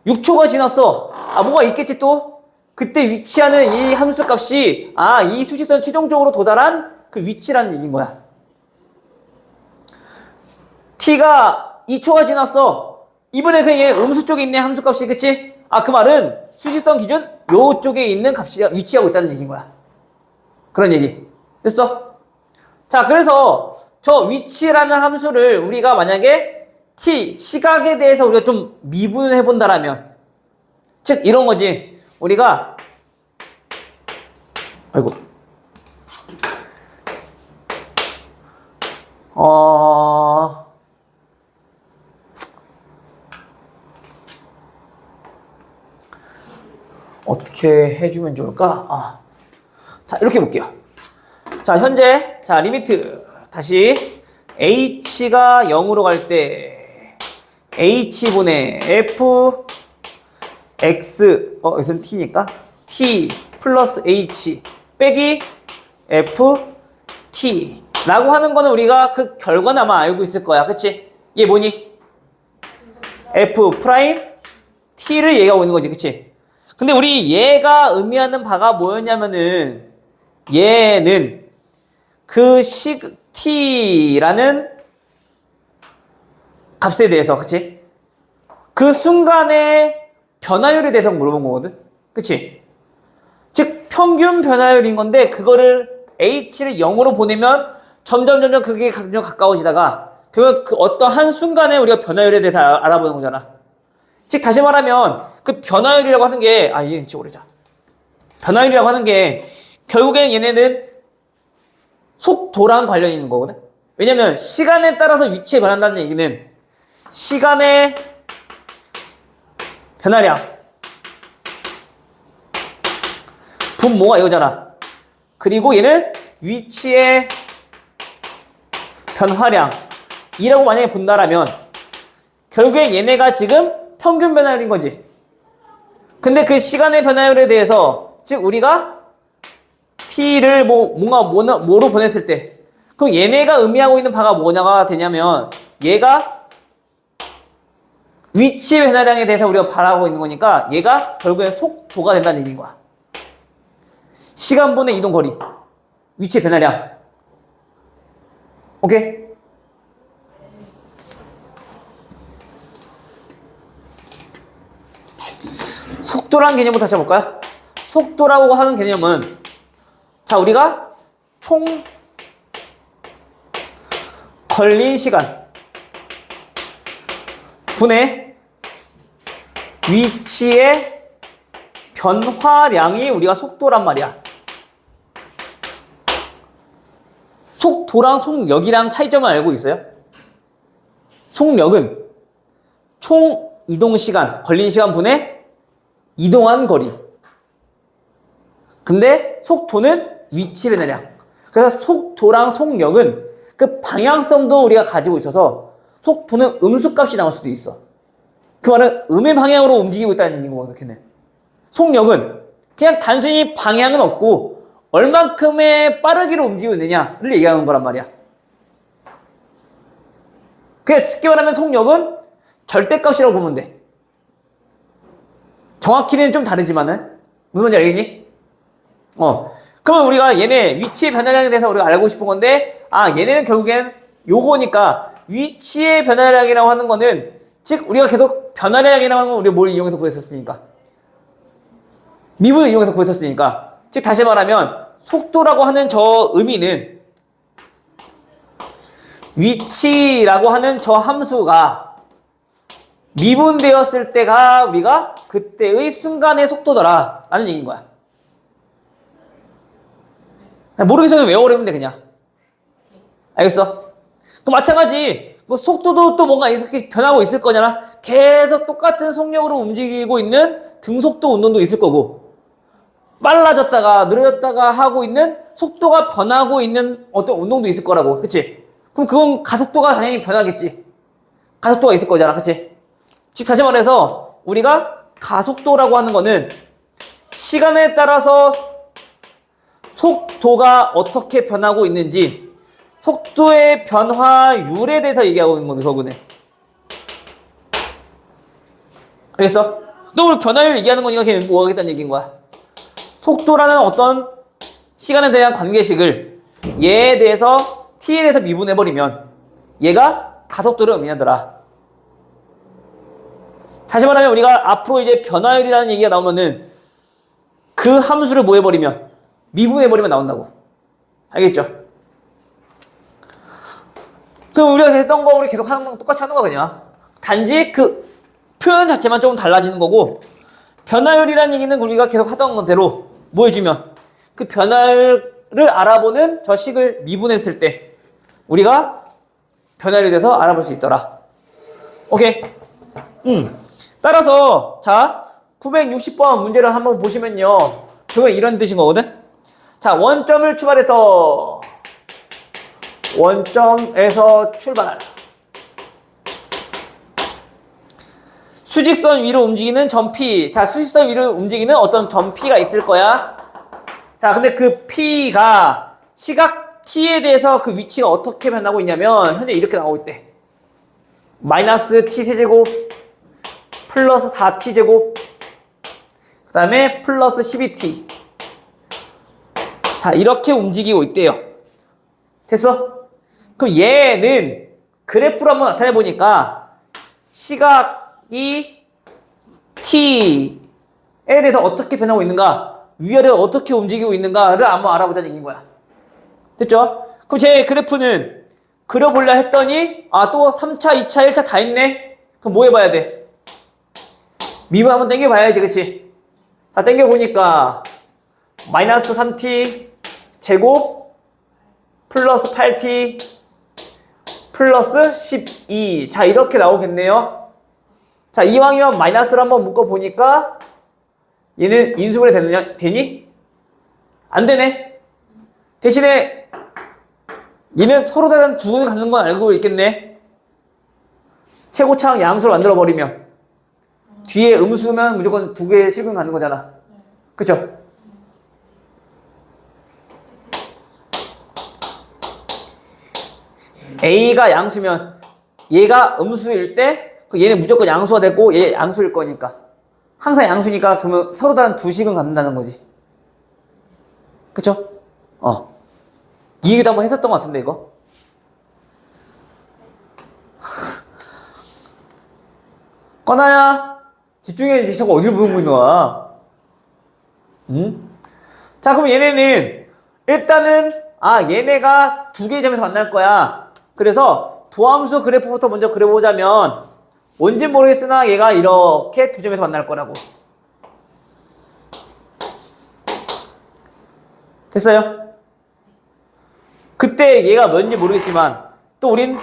6초가 지났어. 뭐가 있겠지 또? 그때 위치하는 이 함수값이 이 수직선 최종적으로 도달한 그 위치라는 얘기인 거야. t가 2초가 지났어. 이번에 그냥 얘 음수 쪽에 있는 함수값이, 그치? 그 말은 수직선 기준 요쪽에 있는 값이 위치하고 있다는 얘기인 거야. 그런 얘기. 됐어? 자, 그래서 저 위치라는 함수를 우리가 만약에 t, 시각에 대해서 우리가 좀 미분을 해본다라면, 즉 이런 거지. 우리가 어떻게 해주면 좋을까? 자, 이렇게 볼게요. 자, 현재 리미트 다시 h가 0으로 갈 때 h분의 f x 여기서는 t니까 t 플러스 h 빼기 f t 라고 하는 거는 우리가 그 결과는 아마 알고 있을 거야. 그치? 얘 뭐니? f 프라임 t를 얘기하고 있는 거지. 그치? 근데 우리 얘가 의미하는 바가 뭐였냐면은 얘는 그 t라는 값에 대해서, 그치? 그 순간의 변화율에 대해서 물어본 거거든? 그치? 즉, 평균 변화율인 건데, 그거를 h를 0으로 보내면 점점 그게 가까워지다가, 그 어떤 한 순간에 우리가 변화율에 대해서 알아보는 거잖아. 즉 다시 말하면 그 변화율이라고 하는 게 얘는 진짜 오래자. 변화율이라고 하는 게 결국엔 얘네는 속도랑 관련이 있는 거거든. 왜냐면 시간에 따라서 위치에 변한다는 얘기는 시간의 변화량 분모가 이거잖아. 그리고 얘는 위치의 변화량이라고 만약에 본다라면 결국에 얘네가 지금 평균 변화율인 거지. 근데 그 시간의 변화율에 대해서 즉 우리가 t를 뭐로 보냈을 때 그럼 얘네가 의미하고 있는 바가 뭐냐가 되냐면 얘가 위치 변화량에 대해서 우리가 바라고 있는 거니까 얘가 결국엔 속도가 된다는 얘기인 거야. 시간분의 이동 거리, 위치 변화량. 오케이? 속도라는 개념부터 다시 해볼까요? 속도라고 하는 개념은 자 우리가 총 걸린 시간 분의 위치의 변화량이 우리가 속도란 말이야. 속도랑 속력이랑 차이점을 알고 있어요? 속력은 총 이동 시간, 걸린 시간 분의 이동한 거리. 근데 속도는 위치 변화량. 그래서 속도랑 속력은 그 방향성도 우리가 가지고 있어서 속도는 음수값이 나올 수도 있어. 그 말은 음의 방향으로 움직이고 있다는 얘기인 거거든. 속력은 그냥 단순히 방향은 없고 얼만큼의 빠르기로 움직이고 있느냐를 얘기하는 거란 말이야. 그게 쉽게 말하면 속력은 절대값이라고 보면 돼. 정확히는 좀 다르지만은 무슨 말인지 알겠니? 그러면 우리가 얘네 위치의 변화량에 대해서 우리가 알고 싶은 건데 얘네는 결국엔 요거니까 위치의 변화량이라고 하는 거는 즉 우리가 계속 변화량이라고 하는 건 우리가 뭘 이용해서 구했었으니까 미분을 이용해서 구했었으니까 즉 다시 말하면 속도라고 하는 저 의미는 위치라고 하는 저 함수가 미분되었을 때가 우리가 그때의 순간의 속도더라 라는 얘기인 거야. 모르겠으면 외워버리면 돼 그냥. 알겠어? 그 마찬가지 속도도 또 뭔가 이렇게 변하고 있을 거잖아. 계속 똑같은 속력으로 움직이고 있는 등속도 운동도 있을 거고 빨라졌다가 느려졌다가 하고 있는 속도가 변하고 있는 어떤 운동도 있을 거라고. 그치? 그럼 그건 가속도가 당연히 변하겠지. 가속도가 있을 거잖아. 그치? 즉 다시 말해서 우리가 가속도라고 하는 거는 시간에 따라서 속도가 어떻게 변하고 있는지 속도의 변화율에 대해서 얘기하고 있는 거거든. 그거는. 알겠어? 또 우리 변화율 얘기하는 거니까 걔는 뭐 하겠다는 얘기인 거야. 속도라는 어떤 시간에 대한 관계식을 얘에 대해서 t에 대해서 미분해버리면 얘가 가속도를 의미하더라. 다시 말하면 우리가 앞으로 이제 변화율이라는 얘기가 나오면은 그 함수를 뭐 해버리면 미분해버리면 나온다고. 알겠죠? 그럼 우리가 했던 거 우리 계속 하는 거 똑같이 하는 거 그냥. 단지 그 표현 자체만 조금 달라지는 거고 변화율이라는 얘기는 우리가 계속 하던 대로 뭐 해주면 그 변화율을 알아보는 저 식을 미분했을 때 우리가 변화율에 대해서 알아볼 수 있더라. 오케이? 따라서 자 960번 문제를 한번 보시면요. 그건 이런 뜻인 거거든. 자 원점을 출발해서 원점에서 출발 수직선 위로 움직이는 점 P. 자 수직선 위로 움직이는 어떤 점 P가 있을 거야. 자 근데 그 P가 시각 T에 대해서 그 위치가 어떻게 변하고 있냐면 현재 이렇게 나오고 있대. 마이너스 T 세제곱 플러스 4T 제곱 그 다음에 플러스 12T. 자 이렇게 움직이고 있대요. 됐어? 그럼 얘는 그래프로 한번 나타내 보니까 시각이 T에 대해서 어떻게 변하고 있는가, 위아래로 어떻게 움직이고 있는가를 한번 알아보자는 얘기인 거야. 됐죠? 그럼 제 그래프는 그려보려 했더니 또 3차, 2차, 1차 다 있네? 그럼 뭐 해봐야 돼? 미분 한번 땡겨봐야지, 그치? 다 땡겨보니까 마이너스 3t 제곱 플러스 8t 플러스 12. 자, 이렇게 나오겠네요. 자, 이왕이면 마이너스를 한번 묶어보니까 얘는 인수분해 되니? 안 되네. 대신에 얘는 서로 다른 두 근을 갖는 건 알고 있겠네. 최고차항 양수를 만들어버리면 뒤에 음수면 무조건 두 개의 식은 갖는 거잖아. 그쵸? A가 양수면 얘가 음수일 때 얘는 무조건 양수가 되고 얘 양수일 거니까 항상 양수니까 그러면 서로 다른 두 식은 갖는다는 거지. 그쵸? 이 얘기도 한번 했었던 것 같은데 이거 꺼나야 집중해야지. 저거 어디를 보고 있는 거야? 응? 자, 그럼 얘네는 일단은 얘네가 두 개의 점에서 만날 거야. 그래서 도함수 그래프부터 먼저 그려보자면 뭔지 모르겠으나 얘가 이렇게 두 점에서 만날 거라고. 됐어요? 그때 얘가 뭔지 모르겠지만 또 우린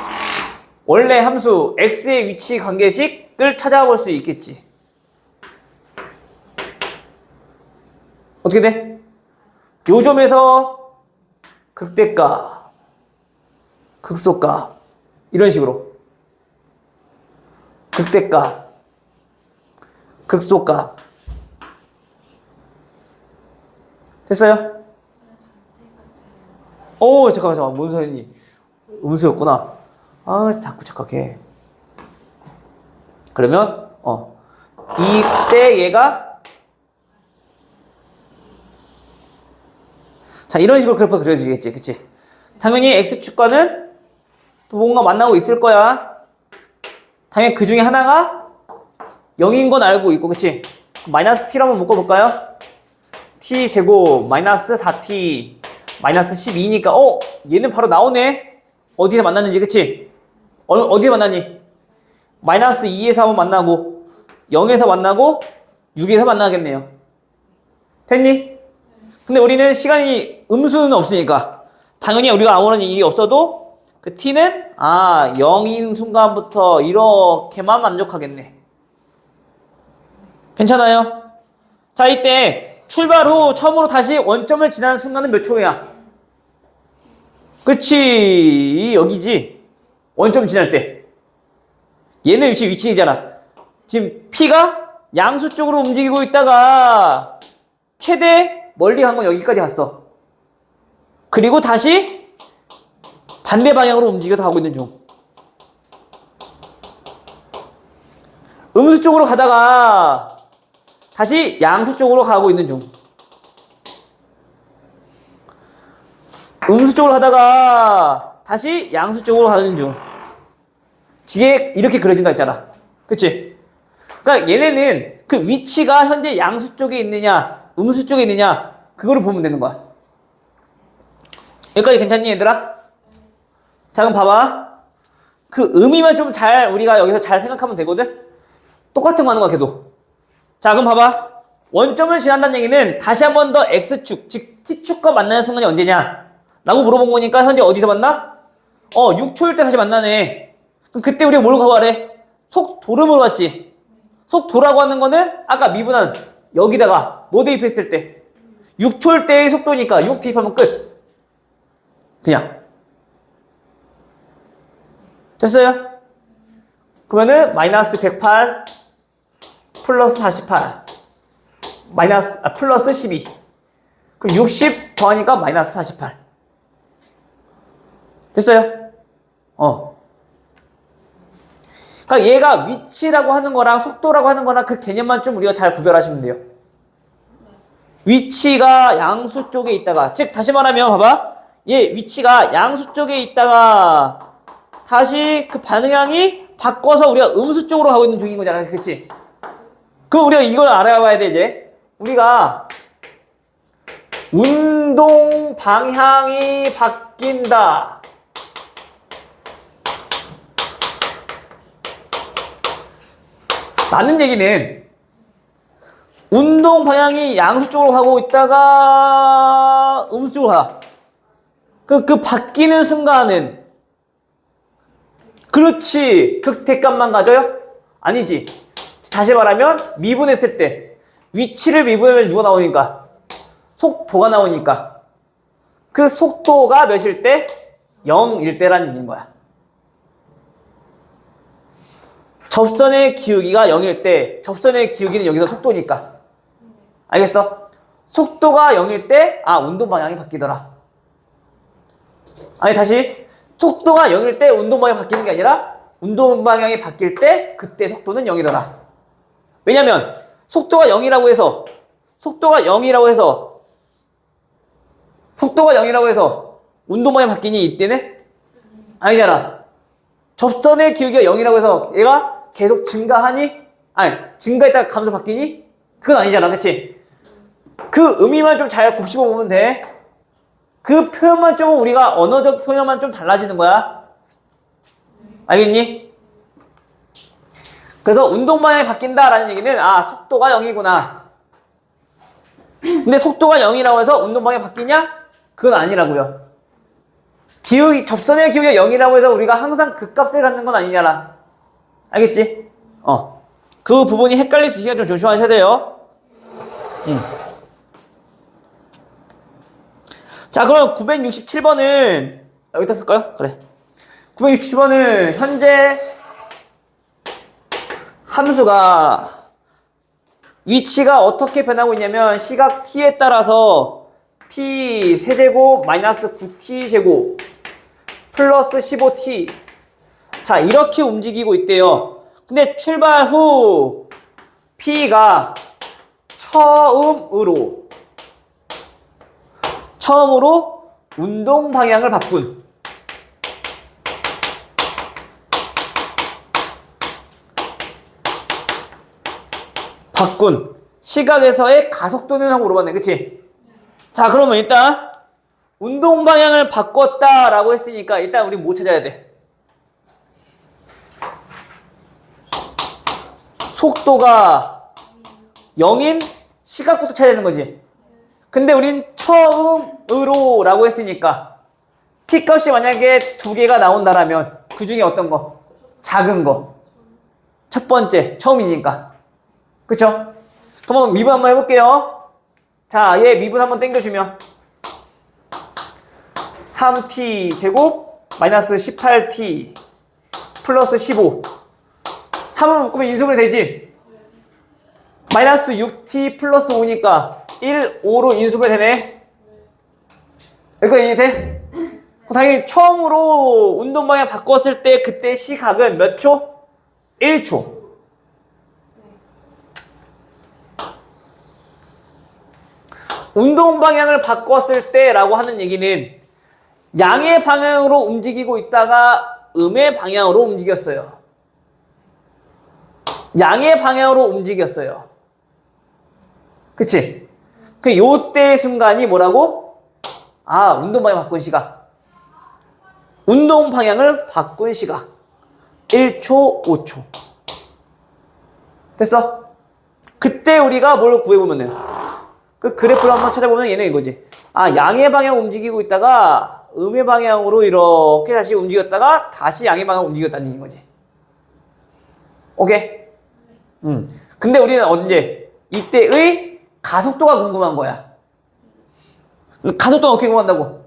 원래 함수 x의 위치 관계식을 찾아볼 수 있겠지. 어떻게 돼? 요 점에서 극대가, 극소가 이런 식으로 극대가, 극소가. 됐어요? 잠깐만. 뭔 소리니? 음수였구나. 자꾸 착각해. 그러면, 이때 얘가, 자, 이런 식으로 그래프가 그려지겠지. 그치? 당연히 X축과는 또 뭔가 만나고 있을 거야. 당연히 그 중에 하나가 0인 건 알고 있고, 그치? 마이너스 t로 한번 묶어볼까요? t 제곱 마이너스 4t 마이너스 12니까 얘는 바로 나오네. 어디서 만났는지, 그치? 어디에 만나니? 마이너스 2에서 한번 만나고 0에서 만나고 6에서 만나겠네요. 됐니? 근데 우리는 시간이 음수는 없으니까 당연히 우리가 아무런 일이 없어도 그 t는 0인 순간부터 이렇게만 만족하겠네. 괜찮아요? 자, 이때 출발 후 처음으로 다시 원점을 지나는 순간은 몇 초야? 그치, 여기지. 원점 지날 때 얘는 위치이잖아. 지금 P가 양수 쪽으로 움직이고 있다가 최대 멀리 간 건 여기까지 갔어. 그리고 다시 반대 방향으로 움직여서 가고 있는 중. 음수 쪽으로 가다가 다시 양수 쪽으로 가고 있는 중. 음수 쪽으로 가다가 다시 양수 쪽으로 가는 중. 이게 이렇게 그려진다 했잖아. 그치? 그러니까 얘네는 그 위치가 현재 양수 쪽에 있느냐 음수 쪽에 있느냐 그거를 보면 되는 거야. 여기까지 괜찮니 얘들아? 자, 그럼 봐봐. 그 의미만 좀 잘 우리가 여기서 잘 생각하면 되거든? 똑같은 거 하는 거야 계속. 자, 그럼 봐봐. 원점을 지난다는 얘기는 다시 한 번 더 X축 즉 T축과 만나는 순간이 언제냐 라고 물어본 거니까 현재 어디서 만나? 6초일 때 다시 만나네. 그럼 그때 우리가 뭘 구하래? 속도름으로 갔지. 속도라고 하는 거는 아까 미분한 여기다가 뭐 대입했을 때 6초일 때의 속도니까 6 대입하면 끝. 그냥 됐어요? 그러면은 마이너스 108 플러스 48 플러스 12 그럼 60 더하니까 마이너스 48 됐어요? 그러니까 얘가 위치라고 하는 거랑 속도라고 하는 거랑 그 개념만 좀 우리가 잘 구별하시면 돼요. 위치가 양수 쪽에 있다가 즉 다시 말하면 봐봐. 얘 위치가 양수 쪽에 있다가 다시 그 방향이 바꿔서 우리가 음수 쪽으로 가고 있는 중인 거잖아. 그치? 그럼 우리가 이걸 알아봐야 돼. 이제 우리가 운동 방향이 바뀐다. 라는 얘기는 운동 방향이 양수 쪽으로 가고 있다가 음수 쪽으로 가. 그 바뀌는 순간은 그렇지 극대값만 가져요? 아니지. 다시 말하면 미분했을 때 위치를 미분하면 누가 나오니까? 속도가 나오니까 그 속도가 몇일 때? 0일 때라는 얘기인 거야. 접선의 기울기가 0일 때 접선의 기울기는 여기서 속도니까 알겠어? 속도가 0일 때 운동 방향이 바뀌더라. 아니 다시 속도가 0일 때 운동 방향이 바뀌는 게 아니라 운동 방향이 바뀔 때 그때 속도는 0이더라. 왜냐면 속도가 0이라고 해서 운동 방향이 바뀌니 이때는? 아니잖아. 접선의 기울기가 0이라고 해서 얘가 계속 증가하니? 아니 증가했다가 감소 바뀌니? 그건 아니잖아. 그치? 그 의미만 좀 잘 곱씹어 보면 돼. 그 표현만 좀 우리가 언어적 표현만 좀 달라지는 거야. 알겠니? 그래서 운동 방향이 바뀐다라는 얘기는 속도가 0이구나. 근데 속도가 0이라고 해서 운동 방향이 바뀌냐? 그건 아니라고요. 접선의 기울기가 0이라고 해서 우리가 항상 그 값을 갖는 건 아니잖아. 알겠지? 그 부분이 헷갈릴 수 있으니까 좀 조심하셔야 돼요. 자, 그럼 967번은 여기다 쓸까요? 그래. 967번은 현재 함수가 위치가 어떻게 변하고 있냐면 시각 t에 따라서 t 세제곱 마이너스 9t 제곱 플러스 15t 자 이렇게 움직이고 있대요. 근데 출발 후 p가 처음으로 운동 방향을 바꾼 시각에서의 가속도는 하고 물어봤네. 그치? 자 그러면 일단 운동 방향을 바꿨다라고 했으니까 일단 우리 뭐 찾아야 돼? 속도가 0인 시각부터 찾아야 되는 거지. 근데 우린 처음으로 라고 했으니까 t값이 만약에 2개가 나온다라면 그 중에 어떤 거? 작은 거. 첫 번째 처음이니까. 그쵸? 그럼 미분 한번 해볼게요. 자, 얘 미분 한번 땡겨주면 3t 제곱 마이너스 18t 플러스 15 3을 묶으면 인수분해 되지? 마이너스 6t 플러스 5니까 1, 5로 인수분해 되네? 여기까지 이해돼? 당연히 처음으로 운동 방향 바꿨을 때 그때 시각은 몇 초? 1초. 운동 방향을 바꿨을 때라고 하는 얘기는 양의 방향으로 움직이고 있다가 음의 방향으로 움직였어요. 양의 방향으로 움직였어요. 그치? 그 요때 순간이 뭐라고? 운동 방향 바꾼 시각. 운동 방향을 바꾼 시각. 1초, 5초. 됐어? 그때 우리가 뭘 구해보면은 그 그래프를 한번 찾아보면 얘는 이거지. 양의 방향 움직이고 있다가 음의 방향으로 이렇게 다시 움직였다가 다시 양의 방향 움직였다는 얘기인 거지. 오케이? 근데 우리는 언제? 이때의 가속도가 궁금한 거야. 가속도가 어떻게 궁금한다고?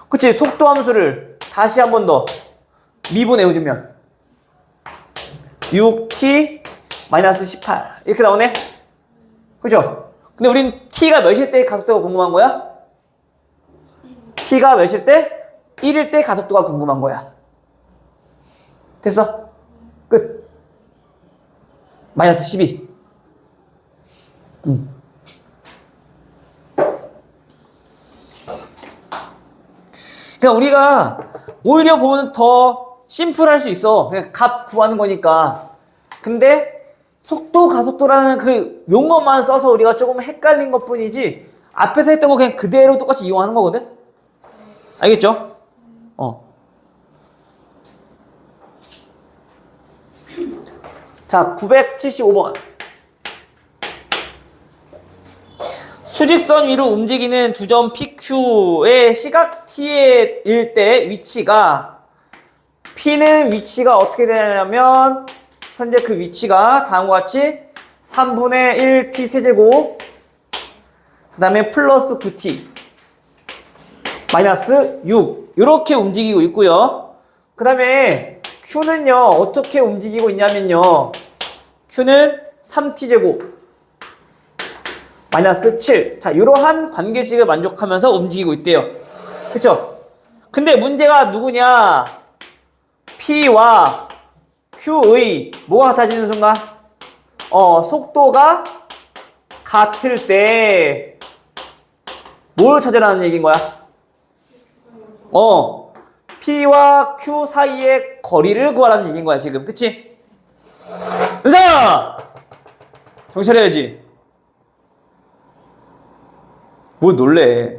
그치? 속도 함수를 다시 한 번 더 미분해주면 6t 마이너스 18 이렇게 나오네? 그죠? 근데 우린 t가 몇일 때 가속도가 궁금한 거야? t가 몇일 때? 1일 때 가속도가 궁금한 거야. 됐어? 끝. 마이너스 12. 그러니까 우리가 오히려 보면 더 심플할 수 있어. 그냥 값 구하는 거니까. 근데 속도, 가속도라는 그 용어만 써서 우리가 조금 헷갈린 것 뿐이지 앞에서 했던 거 그냥 그대로 똑같이 이용하는 거거든? 알겠죠? 자, 975번. 수직선 위로 움직이는 두 점 PQ의 시각 T일 때 위치가 P는 위치가 어떻게 되냐면 현재 그 위치가 다음과 같이 3분의 1T 세제곱 그 다음에 플러스 9T 마이너스 6 이렇게 움직이고 있고요. 그 다음에 Q는요 어떻게 움직이고 있냐면요 Q는 3T제곱 마이너스 7 자 이러한 관계식을 만족하면서 움직이고 있대요. 그쵸? 근데 문제가 누구냐 P와 Q의 뭐가 같아지는 순간 속도가 같을 때 뭘 찾으라는 얘기인 거야? P와 Q 사이의 거리를 구하라는 얘기인 거야 지금. 그치? 은상아! 정신 차려야지. 뭘 놀래.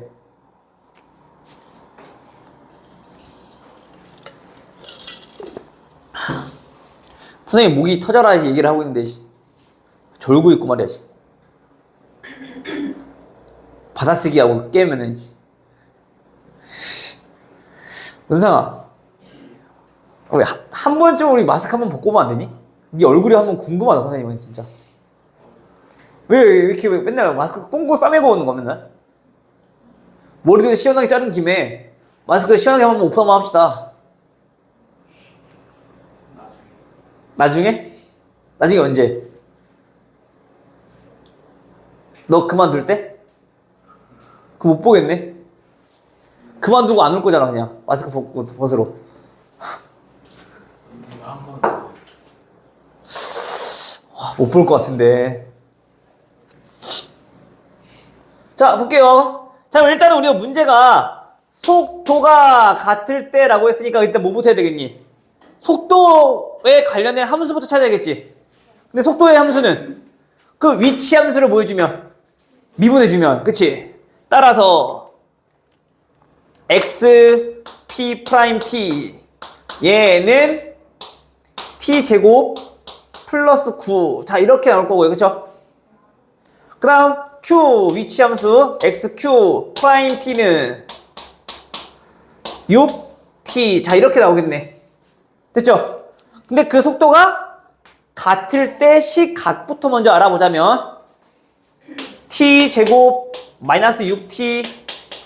선생님 목이 터져라 얘기를 하고 있는데 졸고 있고 말이야. 받아쓰기 하고 깨면은 은상아 우리 한 번쯤 우리 마스크 한번 벗고 오면 안 되니? 네 얼굴이 한번 궁금하다 선생님은 진짜. 왜 이렇게 맨날 마스크 꽁꽁 싸매고 오는 거 맨날? 머리도 시원하게 자른 김에 마스크 시원하게 한번 오픈 한번 합시다. 나중에? 나중에 언제? 너 그만둘 때? 그거 못 보겠네. 그만두고 안 올 거잖아 그냥 마스크 벗으러. 못 볼 것 같은데. 자 볼게요. 자 그럼 일단은 우리가 문제가 속도가 같을 때라고 했으니까 일단 뭐부터 해야 되겠니? 속도에 관련된 함수부터 찾아야겠지. 근데 속도의 함수는 그 위치 함수를 보여주면 미분해주면 그치? 따라서 x p 프라임 t 얘는 t 제곱 플러스 9 자 이렇게 나올 거고요. 그쵸? 그 다음 q 위치 함수 xq 프라임 t는 6t 자 이렇게 나오겠네. 됐죠? 근데 그 속도가 같을 때 시각부터 먼저 알아보자면 t 제곱 마이너스 6t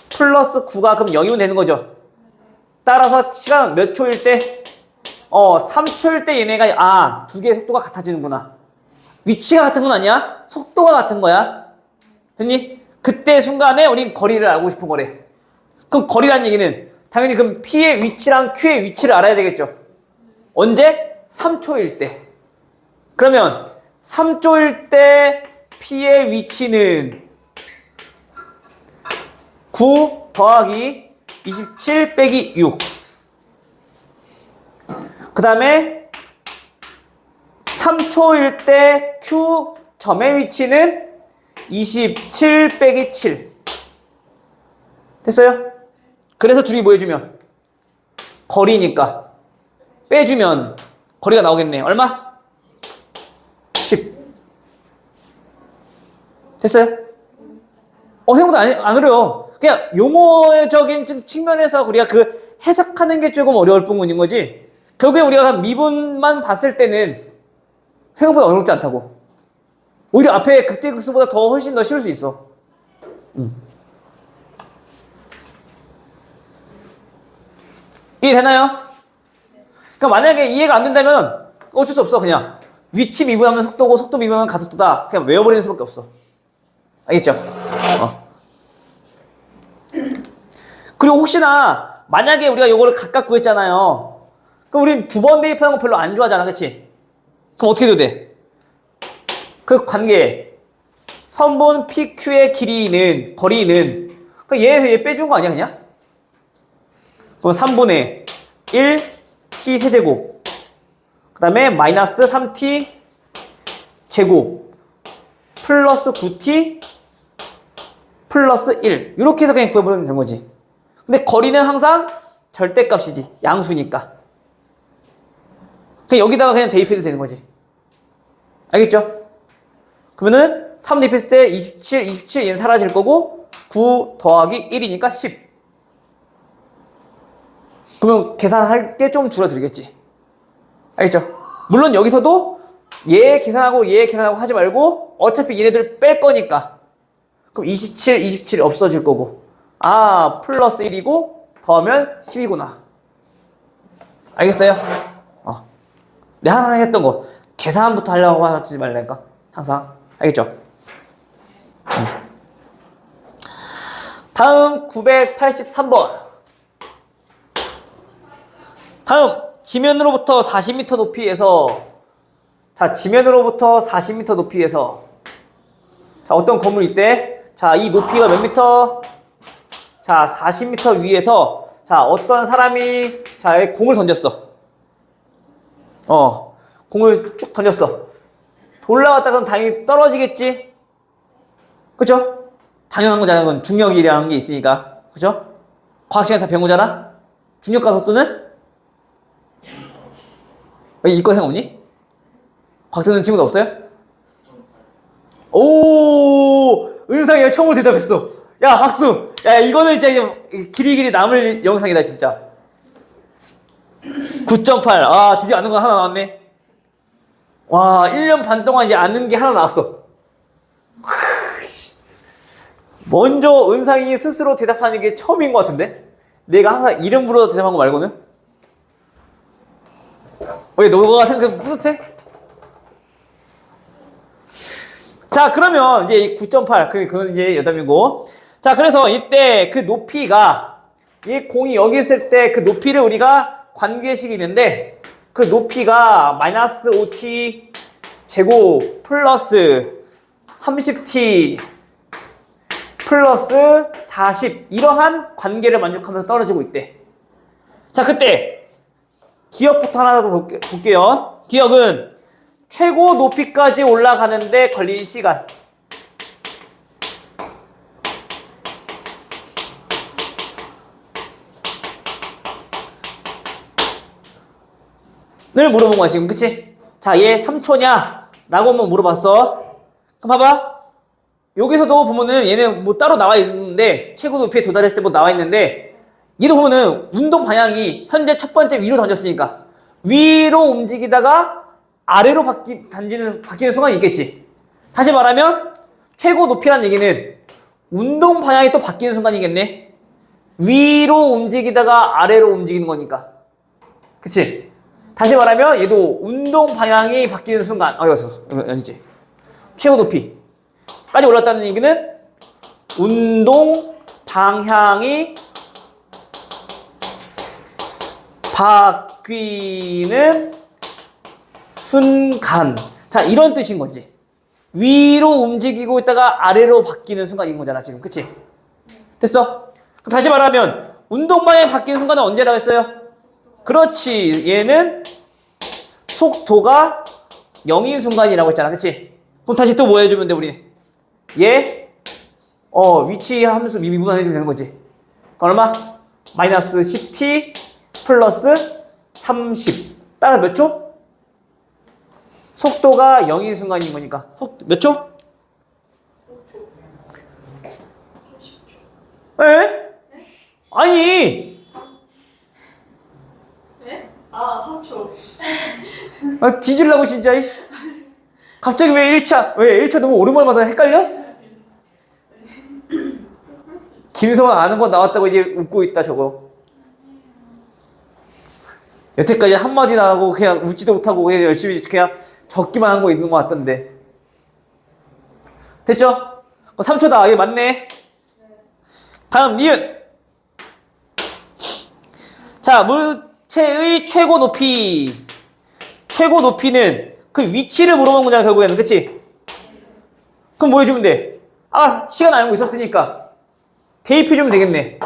플러스 9가 그럼 0이면 되는 거죠. 따라서 시간 몇 초일 때? 3초일 때 얘네가 두 개의 속도가 같아지는구나. 위치가 같은 건 아니야. 속도가 같은 거야. 됐니? 그때 순간에 우린 거리를 알고 싶은 거래. 그럼 거리란 얘기는 당연히 그럼 P의 위치랑 Q의 위치를 알아야 되겠죠. 언제? 3초일 때. 그러면 3초일 때 P의 위치는 9 더하기 27 빼기 6. 그 다음에 3초일 때 Q 점의 위치는 27 빼기 7. 됐어요? 그래서 둘이 뭐 해주면? 거리니까. 빼주면 거리가 나오겠네. 얼마? 10. 됐어요? 생각보다 안 어려워. 그냥 용어적인 측면에서 우리가 그 해석하는 게 조금 어려울 뿐인 거지. 결국에 우리가 미분만 봤을 때는 생각보다 어렵지 않다고. 오히려 앞에 극대극소보다 더 훨씬 더 쉬울 수 있어. 이해되나요? 그러니까 만약에 이해가 안 된다면 어쩔 수 없어. 그냥 위치 미분하면 속도고 속도 미분하면 가속도다. 그냥 외워버리는 수밖에 없어. 알겠죠? 그리고 혹시나 만약에 우리가 요거를 각각 구했잖아요. 그럼 우린 두 번 대입하는 거 별로 안 좋아하잖아. 그치? 그럼 어떻게 해도 돼? 그 관계 선분 PQ의 길이는 거리는 그 얘에서 얘 빼준 거 아니야 그냥? 그럼 3분의 1 t 세제곱 그 다음에 마이너스 3t 제곱 플러스 9t 플러스 1 이렇게 해서 그냥 구해보면 되는 거지. 근데 거리는 항상 절대값이지. 양수니까. 그냥 여기다가 그냥 대입해도 되는 거지. 알겠죠? 그러면은 3 대입했을 때 27, 27 얘는 사라질 거고 9 더하기 1이니까 10. 그러면 계산할 게 좀 줄어들겠지. 알겠죠? 물론 여기서도 얘 계산하고 얘 계산하고 하지 말고 어차피 얘네들 뺄 거니까 그럼 27, 27이 없어질 거고 아 플러스 1이고 더하면 10이구나. 알겠어요? 내가 항상 했던 거 계산부터 하려고 하지 말라니까 항상. 알겠죠? 다음 983번. 다음 지면으로부터 40m 높이에서 자 지면으로부터 40m 높이에서 자 어떤 건물이 있대? 자 이 높이가 몇 미터? 자 40m 위에서 자 어떤 사람이 자 공을 던졌어. 공을 쭉 던졌어. 올라갔다가 당연히 떨어지겠지? 그쵸? 당연한 거잖아. 그건 중력이라는 게 있으니까. 그죠? 과학 시간에 다 배운 거잖아? 중력 가속도는? 이과 생각 없니? 과학 듣는 친구도 없어요? 오! 은상이가 처음으로 대답했어. 야, 박수! 야, 이거는 진짜 길이길이 남을 영상이다, 진짜. 9.8. 아, 드디어 아는 거 하나 나왔네. 와, 1년 반 동안 이제 아는 게 하나 나왔어. 먼저 은상이 스스로 대답하는 게 처음인 것 같은데? 내가 항상 이름 부르러 대답한 거 말고는? 왜 너가 생각해 뿌듯해? 자, 그러면 이제 9.8. 그건 이제 여담이고. 자, 그래서 이때 그 높이가, 이 공이 여기 있을 때 그 높이를 우리가 관계식이 있는데, 그 높이가 마이너스 5t 제곱 플러스 30t 플러스 40 이러한 관계를 만족하면서 떨어지고 있대. 자, 그때 기억부터 하나 더 볼게요. 기억은 최고 높이까지 올라가는데 걸린 시간. 늘 물어본 거야 지금. 그치? 자, 얘 3초냐? 라고 한번 물어봤어. 그럼 봐봐. 여기서도 보면은 얘는 뭐 따로 나와 있는데 최고 높이에 도달했을 때 뭐 나와 있는데 얘도 보면은 운동 방향이 현재 첫 번째 위로 던졌으니까 위로 움직이다가 아래로 바뀌는 순간이 있겠지. 다시 말하면 최고 높이란 얘기는 운동 방향이 또 바뀌는 순간이겠네. 위로 움직이다가 아래로 움직이는 거니까. 그치? 다시 말하면 얘도 운동 방향이 바뀌는 순간 여기지. 최고 높이까지 올랐다는 얘기는 운동 방향이 바뀌는 순간. 자, 이런 뜻인 거지. 위로 움직이고 있다가 아래로 바뀌는 순간인 거잖아, 지금. 그치? 됐어? 그럼 다시 말하면, 운동 방향이 바뀌는 순간은 언제라고 했어요? 그렇지. 얘는 속도가 0인 순간이라고 했잖아. 그치? 그럼 다시 또 뭐 해주면 돼, 우리? 얘, 위치 함수 미분해주면 되는 거지. 그럼 얼마? 마이너스 10t 플러스 30. 따라 몇 초? 속도가 0인 순간인 거니까. 몇 초? 30초. 에? 아니! 네? 아, 3초. 아, 뒤질라고 진짜. 갑자기 왜 1차 너무 오랜만에 봐서 헷갈려? 김성환 아는 거 나왔다고 이제 웃고 있다 저거. 여태까지 한마디 안 하고 그냥 웃지도 못하고 그냥 열심히 그냥 적기만 한 거 있는 거 같던데. 됐죠? 3초다. 이게 맞네. 다음 니은. 자, 물체의 최고 높이. 최고 높이는 그 위치를 물어본 거잖아 결국에는. 그치? 그럼 뭐 해주면 돼? 아, 시간 알고 있었으니까 대입해주면 되겠네.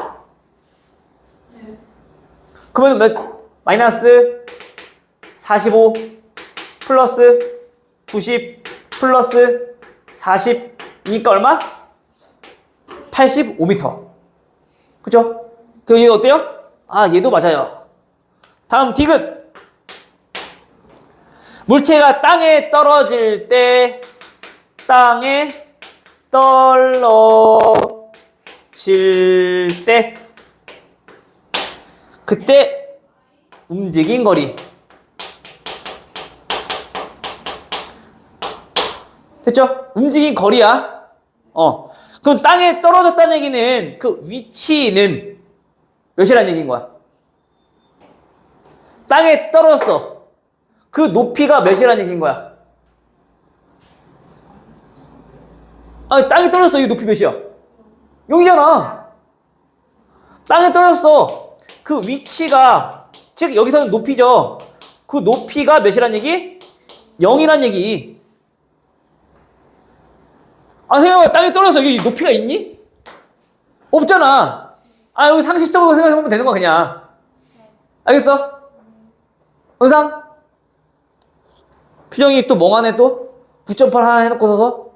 그러면 몇? 마이너스 45 플러스 90 플러스 40이니까 얼마? 85m. 그죠? 그럼 얘 어때요? 아, 얘도 맞아요. 다음 디귿. 물체가 땅에 떨어질 때 땅에 떨어질 때 그때 움직인 거리. 됐죠? 움직인 거리야. 그럼 땅에 떨어졌다는 얘기는 그 위치는 몇이라는 얘기인 거야? 땅에 떨어졌어. 그 높이가 몇이라는 얘기인 거야? 아니, 땅에 떨어졌어. 이 높이 몇이야? 0이잖아. 땅에 떨어졌어. 그 위치가, 즉 여기서는 높이죠. 그 높이가 몇이란 얘기? 0이란 얘기. 아, 생각해봐. 땅에 떨어져서 여기 높이가 있니? 없잖아. 아, 여기 상식적으로 생각해보면 되는 거야, 그냥. 알겠어? 은상? 표정이 또 멍하네, 또? 9.8 하나 해놓고 서서?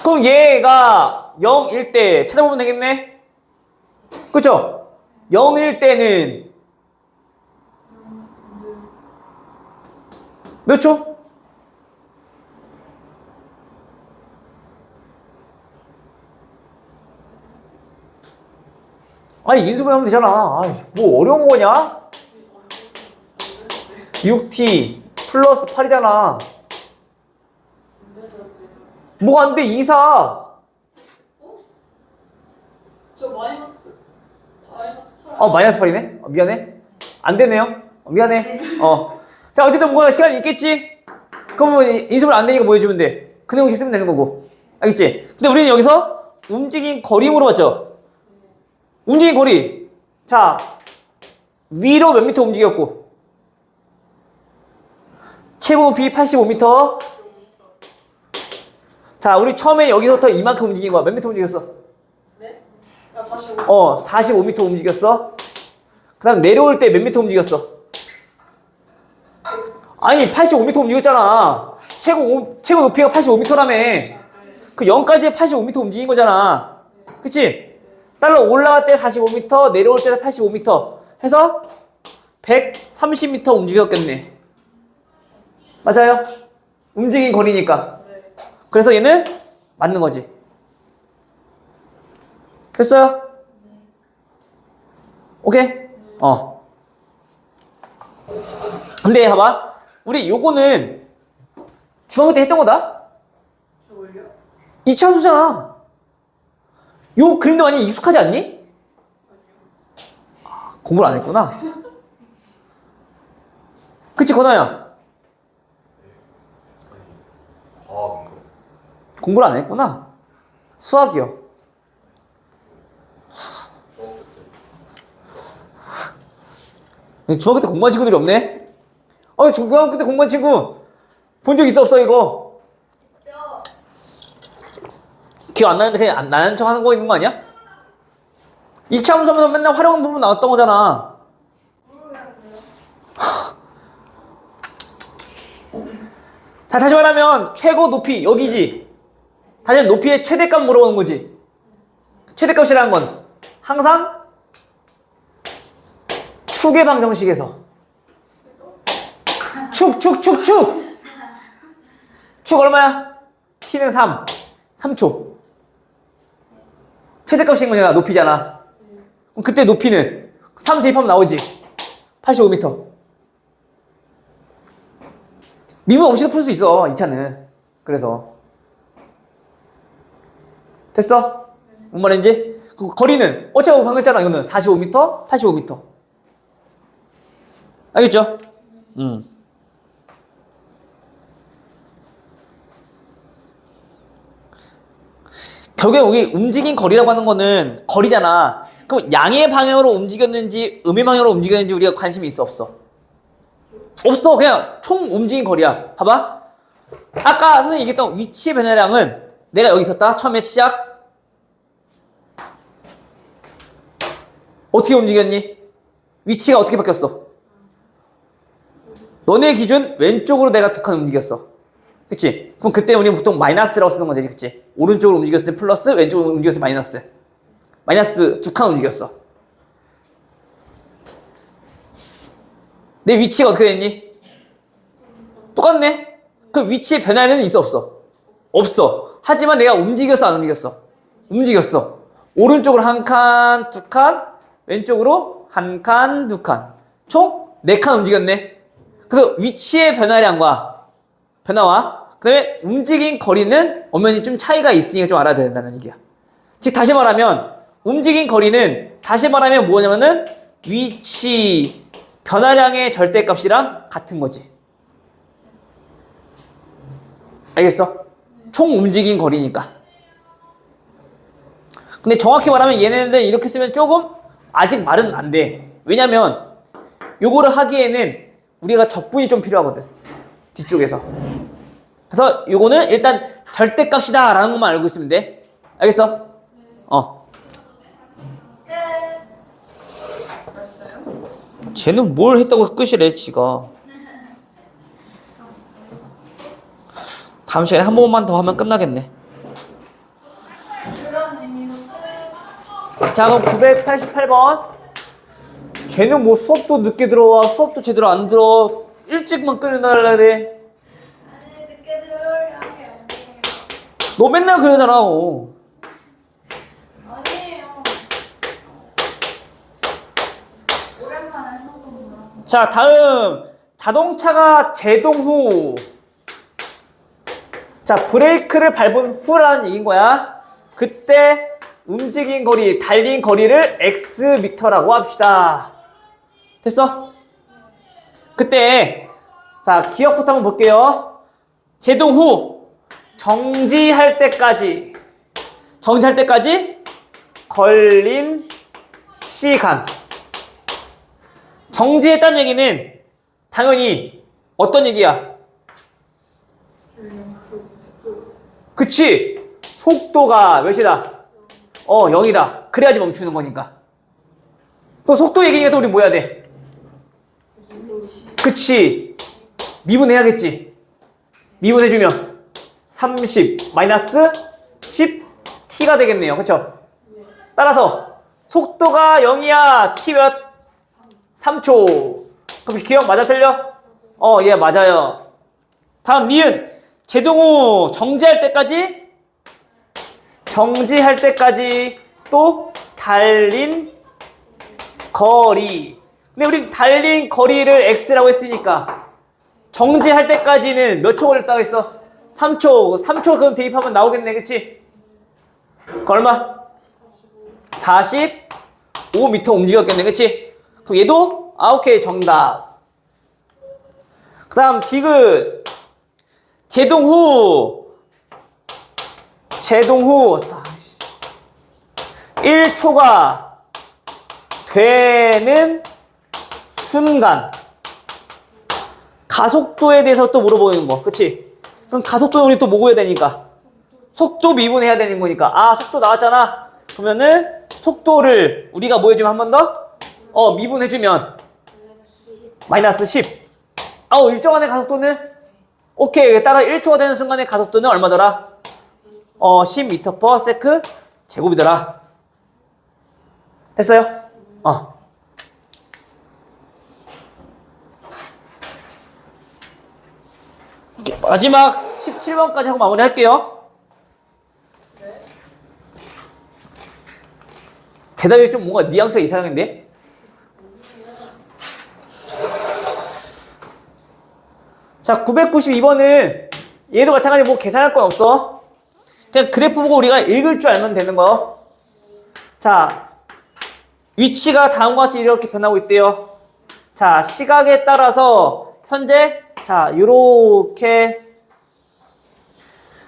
그럼 얘가 0일 때 찾아보면 되겠네? 그쵸? 0일 때는 몇 초? 아니, 인수분 하면 되잖아. 아이, 뭐 어려운 거냐? 6t 플러스 8이잖아. 뭐가 안 돼? 2, 4. 저 마이너스 8. 마이너스 8이네? 미안해. 안 되네요. 미안해. 자, 어쨌든 뭐가 시간이 있겠지? 그럼 뭐 인수분 안 되니까 뭐 해주면 돼? 그 내용 쓰면 되는 거고. 알겠지? 근데 우리는 여기서 움직인 거리 물어봤죠? 움직인 거리. 자, 위로 몇 미터 움직였고, 최고 높이 85m. 자, 우리 처음에 여기서부터 이만큼 움직인 거야. 몇 미터 움직였어? 네? 나 45. 45m 움직였어. 그 다음 내려올 때 몇 미터 움직였어? 아니, 85m 움직였잖아. 최고 높이가 85m라며. 그 0까지 85m 움직인 거잖아. 그치? 따라 올라갈 때 45m, 내려올 때 85m 해서 130m 움직였겠네. 맞아요? 움직인 거리니까. 네. 그래서 얘는 맞는 거지. 됐어요? 오케이? 근데 봐봐. 우리 요거는 중학교 때 했던 거다? 저걸요? 이차함수잖아. 요 그림도 많이 익숙하지 않니? 공부를 안 했구나. 그치, 건아야? 과학인가? 공부를 안 했구나. 수학이요. 중학교 때 공부한 친구들이 없네? 중학교 때 공부한 친구 본 적 있어, 없어, 이거? 있죠. 기억 안 나는데 그냥 안 나는 척 하는 거 있는 거 아니야? 2차 함수하면서 맨날 활용 부분 나왔던 거잖아. 자, 다시 말하면 최고 높이 여기지. 다시 높이의 최대값 물어보는 거지. 최대값이라는 건 항상 축의 방정식에서 축 얼마야? t는 3초. 최대값인 거잖아. 높이잖아. 그럼 그때 높이는 3 대입하면 나오지. 85m. 미분 없이도 풀 수 있어, 이 차는. 그래서 됐어? 뭔 말인지? 그 거리는 어차피 방금 했잖아. 이거는 45m, 85m. 알겠죠? 결국에 우리 움직인 거리라고 하는 거는 거리잖아. 그럼 양의 방향으로 움직였는지 음의 방향으로 움직였는지 우리가 관심이 있어, 없어? 없어. 그냥 총 움직인 거리야. 봐봐. 아까 선생님이 얘기했던 위치 변화량은 내가 여기 있었다. 처음에 시작. 어떻게 움직였니? 위치가 어떻게 바뀌었어? 너네 기준 왼쪽으로 내가 두 칸 움직였어. 그치? 그럼 그때 우리는 보통 마이너스라고 쓰는 거지. 그치? 오른쪽으로 움직였을 때 플러스, 왼쪽으로 움직였을 때 마이너스. 마이너스 두 칸 움직였어. 내 위치가 어떻게 됐니? 똑같네? 그 위치의 변화는 있어, 없어? 없어. 하지만 내가 움직였어, 안 움직였어? 움직였어. 오른쪽으로 한 칸, 두 칸, 왼쪽으로 한 칸, 두 칸. 총 4칸 움직였네. 그래서 위치의 변화량과 변화와 그다음에 움직인 거리는 엄연히 좀 차이가 있으니까 좀 알아야 된다는 얘기야. 즉 다시 말하면 움직인 거리는 다시 말하면 뭐냐면은 위치 변화량의 절대값이랑 같은 거지. 알겠어? 총 움직인 거리니까. 근데 정확히 말하면 얘네들 이렇게 쓰면 조금 아직 말은 안 돼. 왜냐면 요거를 하기에는 우리가 적분이 좀 필요하거든. 뒤쪽에서. 그래서 요거는 일단 절대값이다 라는 것만 알고 있으면 돼. 알겠어? 벌써요? 쟤는 뭘 했다고 끝이래 지가. 다음 시간에 한 번만 더 하면 끝나겠네. 그런 의미로 자 그럼 988번. 쟤는 뭐 수업도 늦게 들어와, 수업도 제대로 안 들어, 일찍만 끝내달라 그래. 아니 늦게 들어오려 하게 안 돼요. 너 맨날 그러잖아. 아니에요. 오랜만에 해보는 거라. 자 다음 자동차가 제동 후, 자 브레이크를 밟은 후라는 얘기인 거야. 그때 움직인 거리, 달린 거리를 X미터라고 합시다. 됐어? 그때 자 기억부터 한번 볼게요. 제동 후 정지할 때까지 걸린 시간. 정지했다는 얘기는 당연히 어떤 얘기야? 그치? 속도가 몇이다? 0이다. 그래야지 멈추는 거니까. 또 속도 얘기니까 또 우리 뭐 해야 돼? 그치? 미분해야겠지. 미분해주면 30 마이너스 10 t가 되겠네요. 그쵸? 따라서 속도가 0이야. t 몇? 3초. 그럼 기억 맞아 틀려? 예 맞아요. 다음 니은 제동 후 정지할 때까지 또 달린 거리. 근데 우리 달린 거리를 x라고 했으니까 정지할 때까지는 몇 초 걸렸다고 했어? 3초. 3초 그럼 대입하면 나오겠네. 그치? 그 얼마? 45m 움직였겠네. 그치? 그럼 얘도 오케이 정답. 그 다음 디귿 제동 후 1초가 되는 순간. 가속도에 대해서 또 물어보는 거. 그치? 그럼 가속도는 우리 또 뭐 구해야 되니까? 속도 미분해야 되는 거니까. 속도 나왔잖아. 그러면은 속도를 우리가 뭐 해주면 한 번 더? 미분해주면 마이너스 10. 일정한의 가속도는? 오케이. 따라 1초가 되는 순간의 가속도는 얼마더라? 10m/s 제곱이더라. 됐어요? 마지막 17번까지 하고 마무리 할게요. 대답이 좀 뭔가 뉘앙스가 이상한데? 자, 992번은 얘도 마찬가지로 뭐 계산할 건 없어. 그냥 그래프 보고 우리가 읽을 줄 알면 되는 거. 자, 위치가 다음과 같이 이렇게 변하고 있대요. 자, 시각에 따라서 현재 자, 요렇게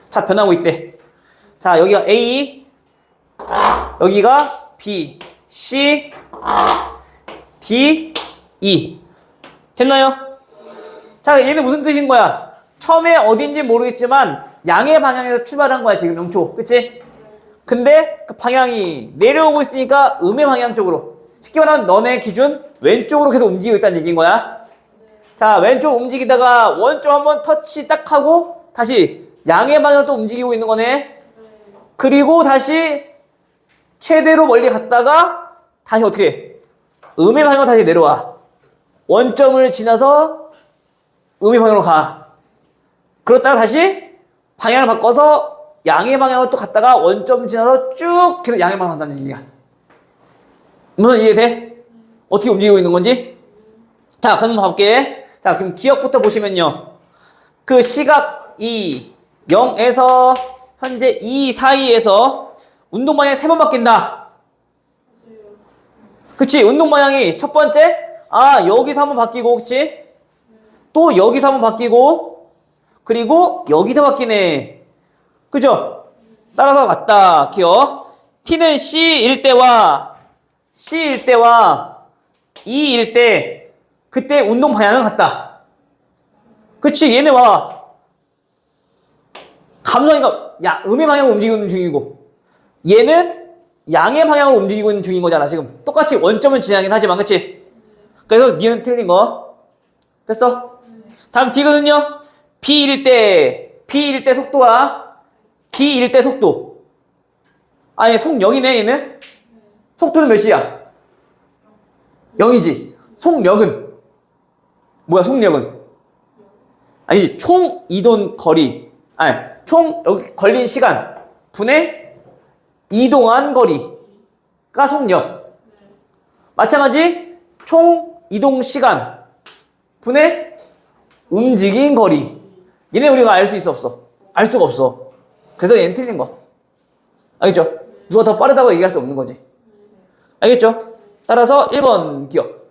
자, 변하고 있대. 자, 여기가 A, 여기가 B, C, D, E. 됐나요? 자, 얘는 무슨 뜻인 거야? 처음에 어딘지 모르겠지만 양의 방향에서 출발한 거야, 지금 0초. 그치? 근데 그 방향이 내려오고 있으니까 음의 방향 쪽으로. 쉽게 말하면 너네 기준 왼쪽으로 계속 움직이고 있다는 얘기인 거야. 자, 왼쪽 움직이다가 원점 한번 터치 딱 하고 다시 양의 방향으로 또 움직이고 있는 거네. 그리고 다시 최대로 멀리 갔다가 다시 어떻게 해? 음의 방향으로 다시 내려와. 원점을 지나서 음의 방향으로 가. 그렇다가 다시 방향을 바꿔서 양의 방향으로 또 갔다가 원점 지나서 쭉 계속 양의 방향으로 간다는 얘기야. 무슨 이해돼? 어떻게 움직이고 있는 건지? 자, 그럼 가볼게. 자, 그럼 기억부터 보시면요. 그 시각 2, 0에서 현재 2 사이에서 운동 방향이 3번 바뀐다. 그치? 운동 방향이 첫 번째, 여기서 한번 바뀌고, 그치? 또 여기서 한번 바뀌고, 그리고 여기서 바뀌네. 그죠? 따라서 맞다. 기억. T는 C일 때와 E일 때, 그때 운동 방향은 같다. 그치? 얘네 와. 감정이가 음의 방향으로 움직이고 있는 중이고, 얘는 양의 방향으로 움직이고 있는 중인 거잖아, 지금. 똑같이 원점은 지나긴 하지만, 그치? 그래서 니는 틀린 거. 됐어? 다음 D거든요? B일 때 속도와 D일 때 속도. 아니, 속 0이네, 얘는? 속도는 몇이야? 0이지. 속력은? 뭐야, 속력은? 아니지, 총 이동 거리. 아니, 총 여기 걸린 시간. 분의 이동한 거리가 속력. 마찬가지, 총 이동 시간. 분의 움직인 거리. 얘네 우리가 알 수 있어, 없어? 알 수가 없어. 그래서 얘는 틀린 거. 알겠죠? 누가 더 빠르다고 얘기할 수 없는 거지. 알겠죠? 따라서 1번 기억.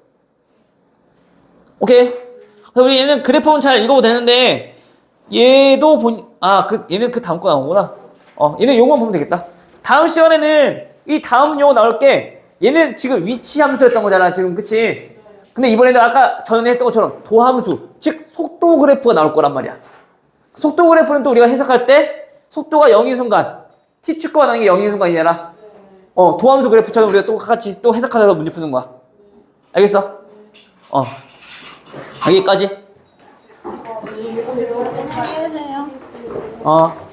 오케이. 그래서 우리 얘는 그래프는 잘 읽어도 되는데, 얘도 얘는 그 다음 거 나오구나. 얘는 요거만 보면 되겠다. 다음 시간에는 이 다음 용어 나올 게, 얘는 지금 위치 함수였던 거잖아, 지금. 그치? 근데 이번에는 아까 전에 했던 것처럼 도함수, 즉 속도 그래프가 나올 거란 말이야. 속도 그래프는 또 우리가 해석할 때 속도가 0인 순간, t축구가 나는 게 0인 순간이잖아. 도함수 그래프처럼 우리가 또 같이 또 해석하다가 문제 푸는 거야. 알겠어? 여기까지. 안녕히 계세요. 어.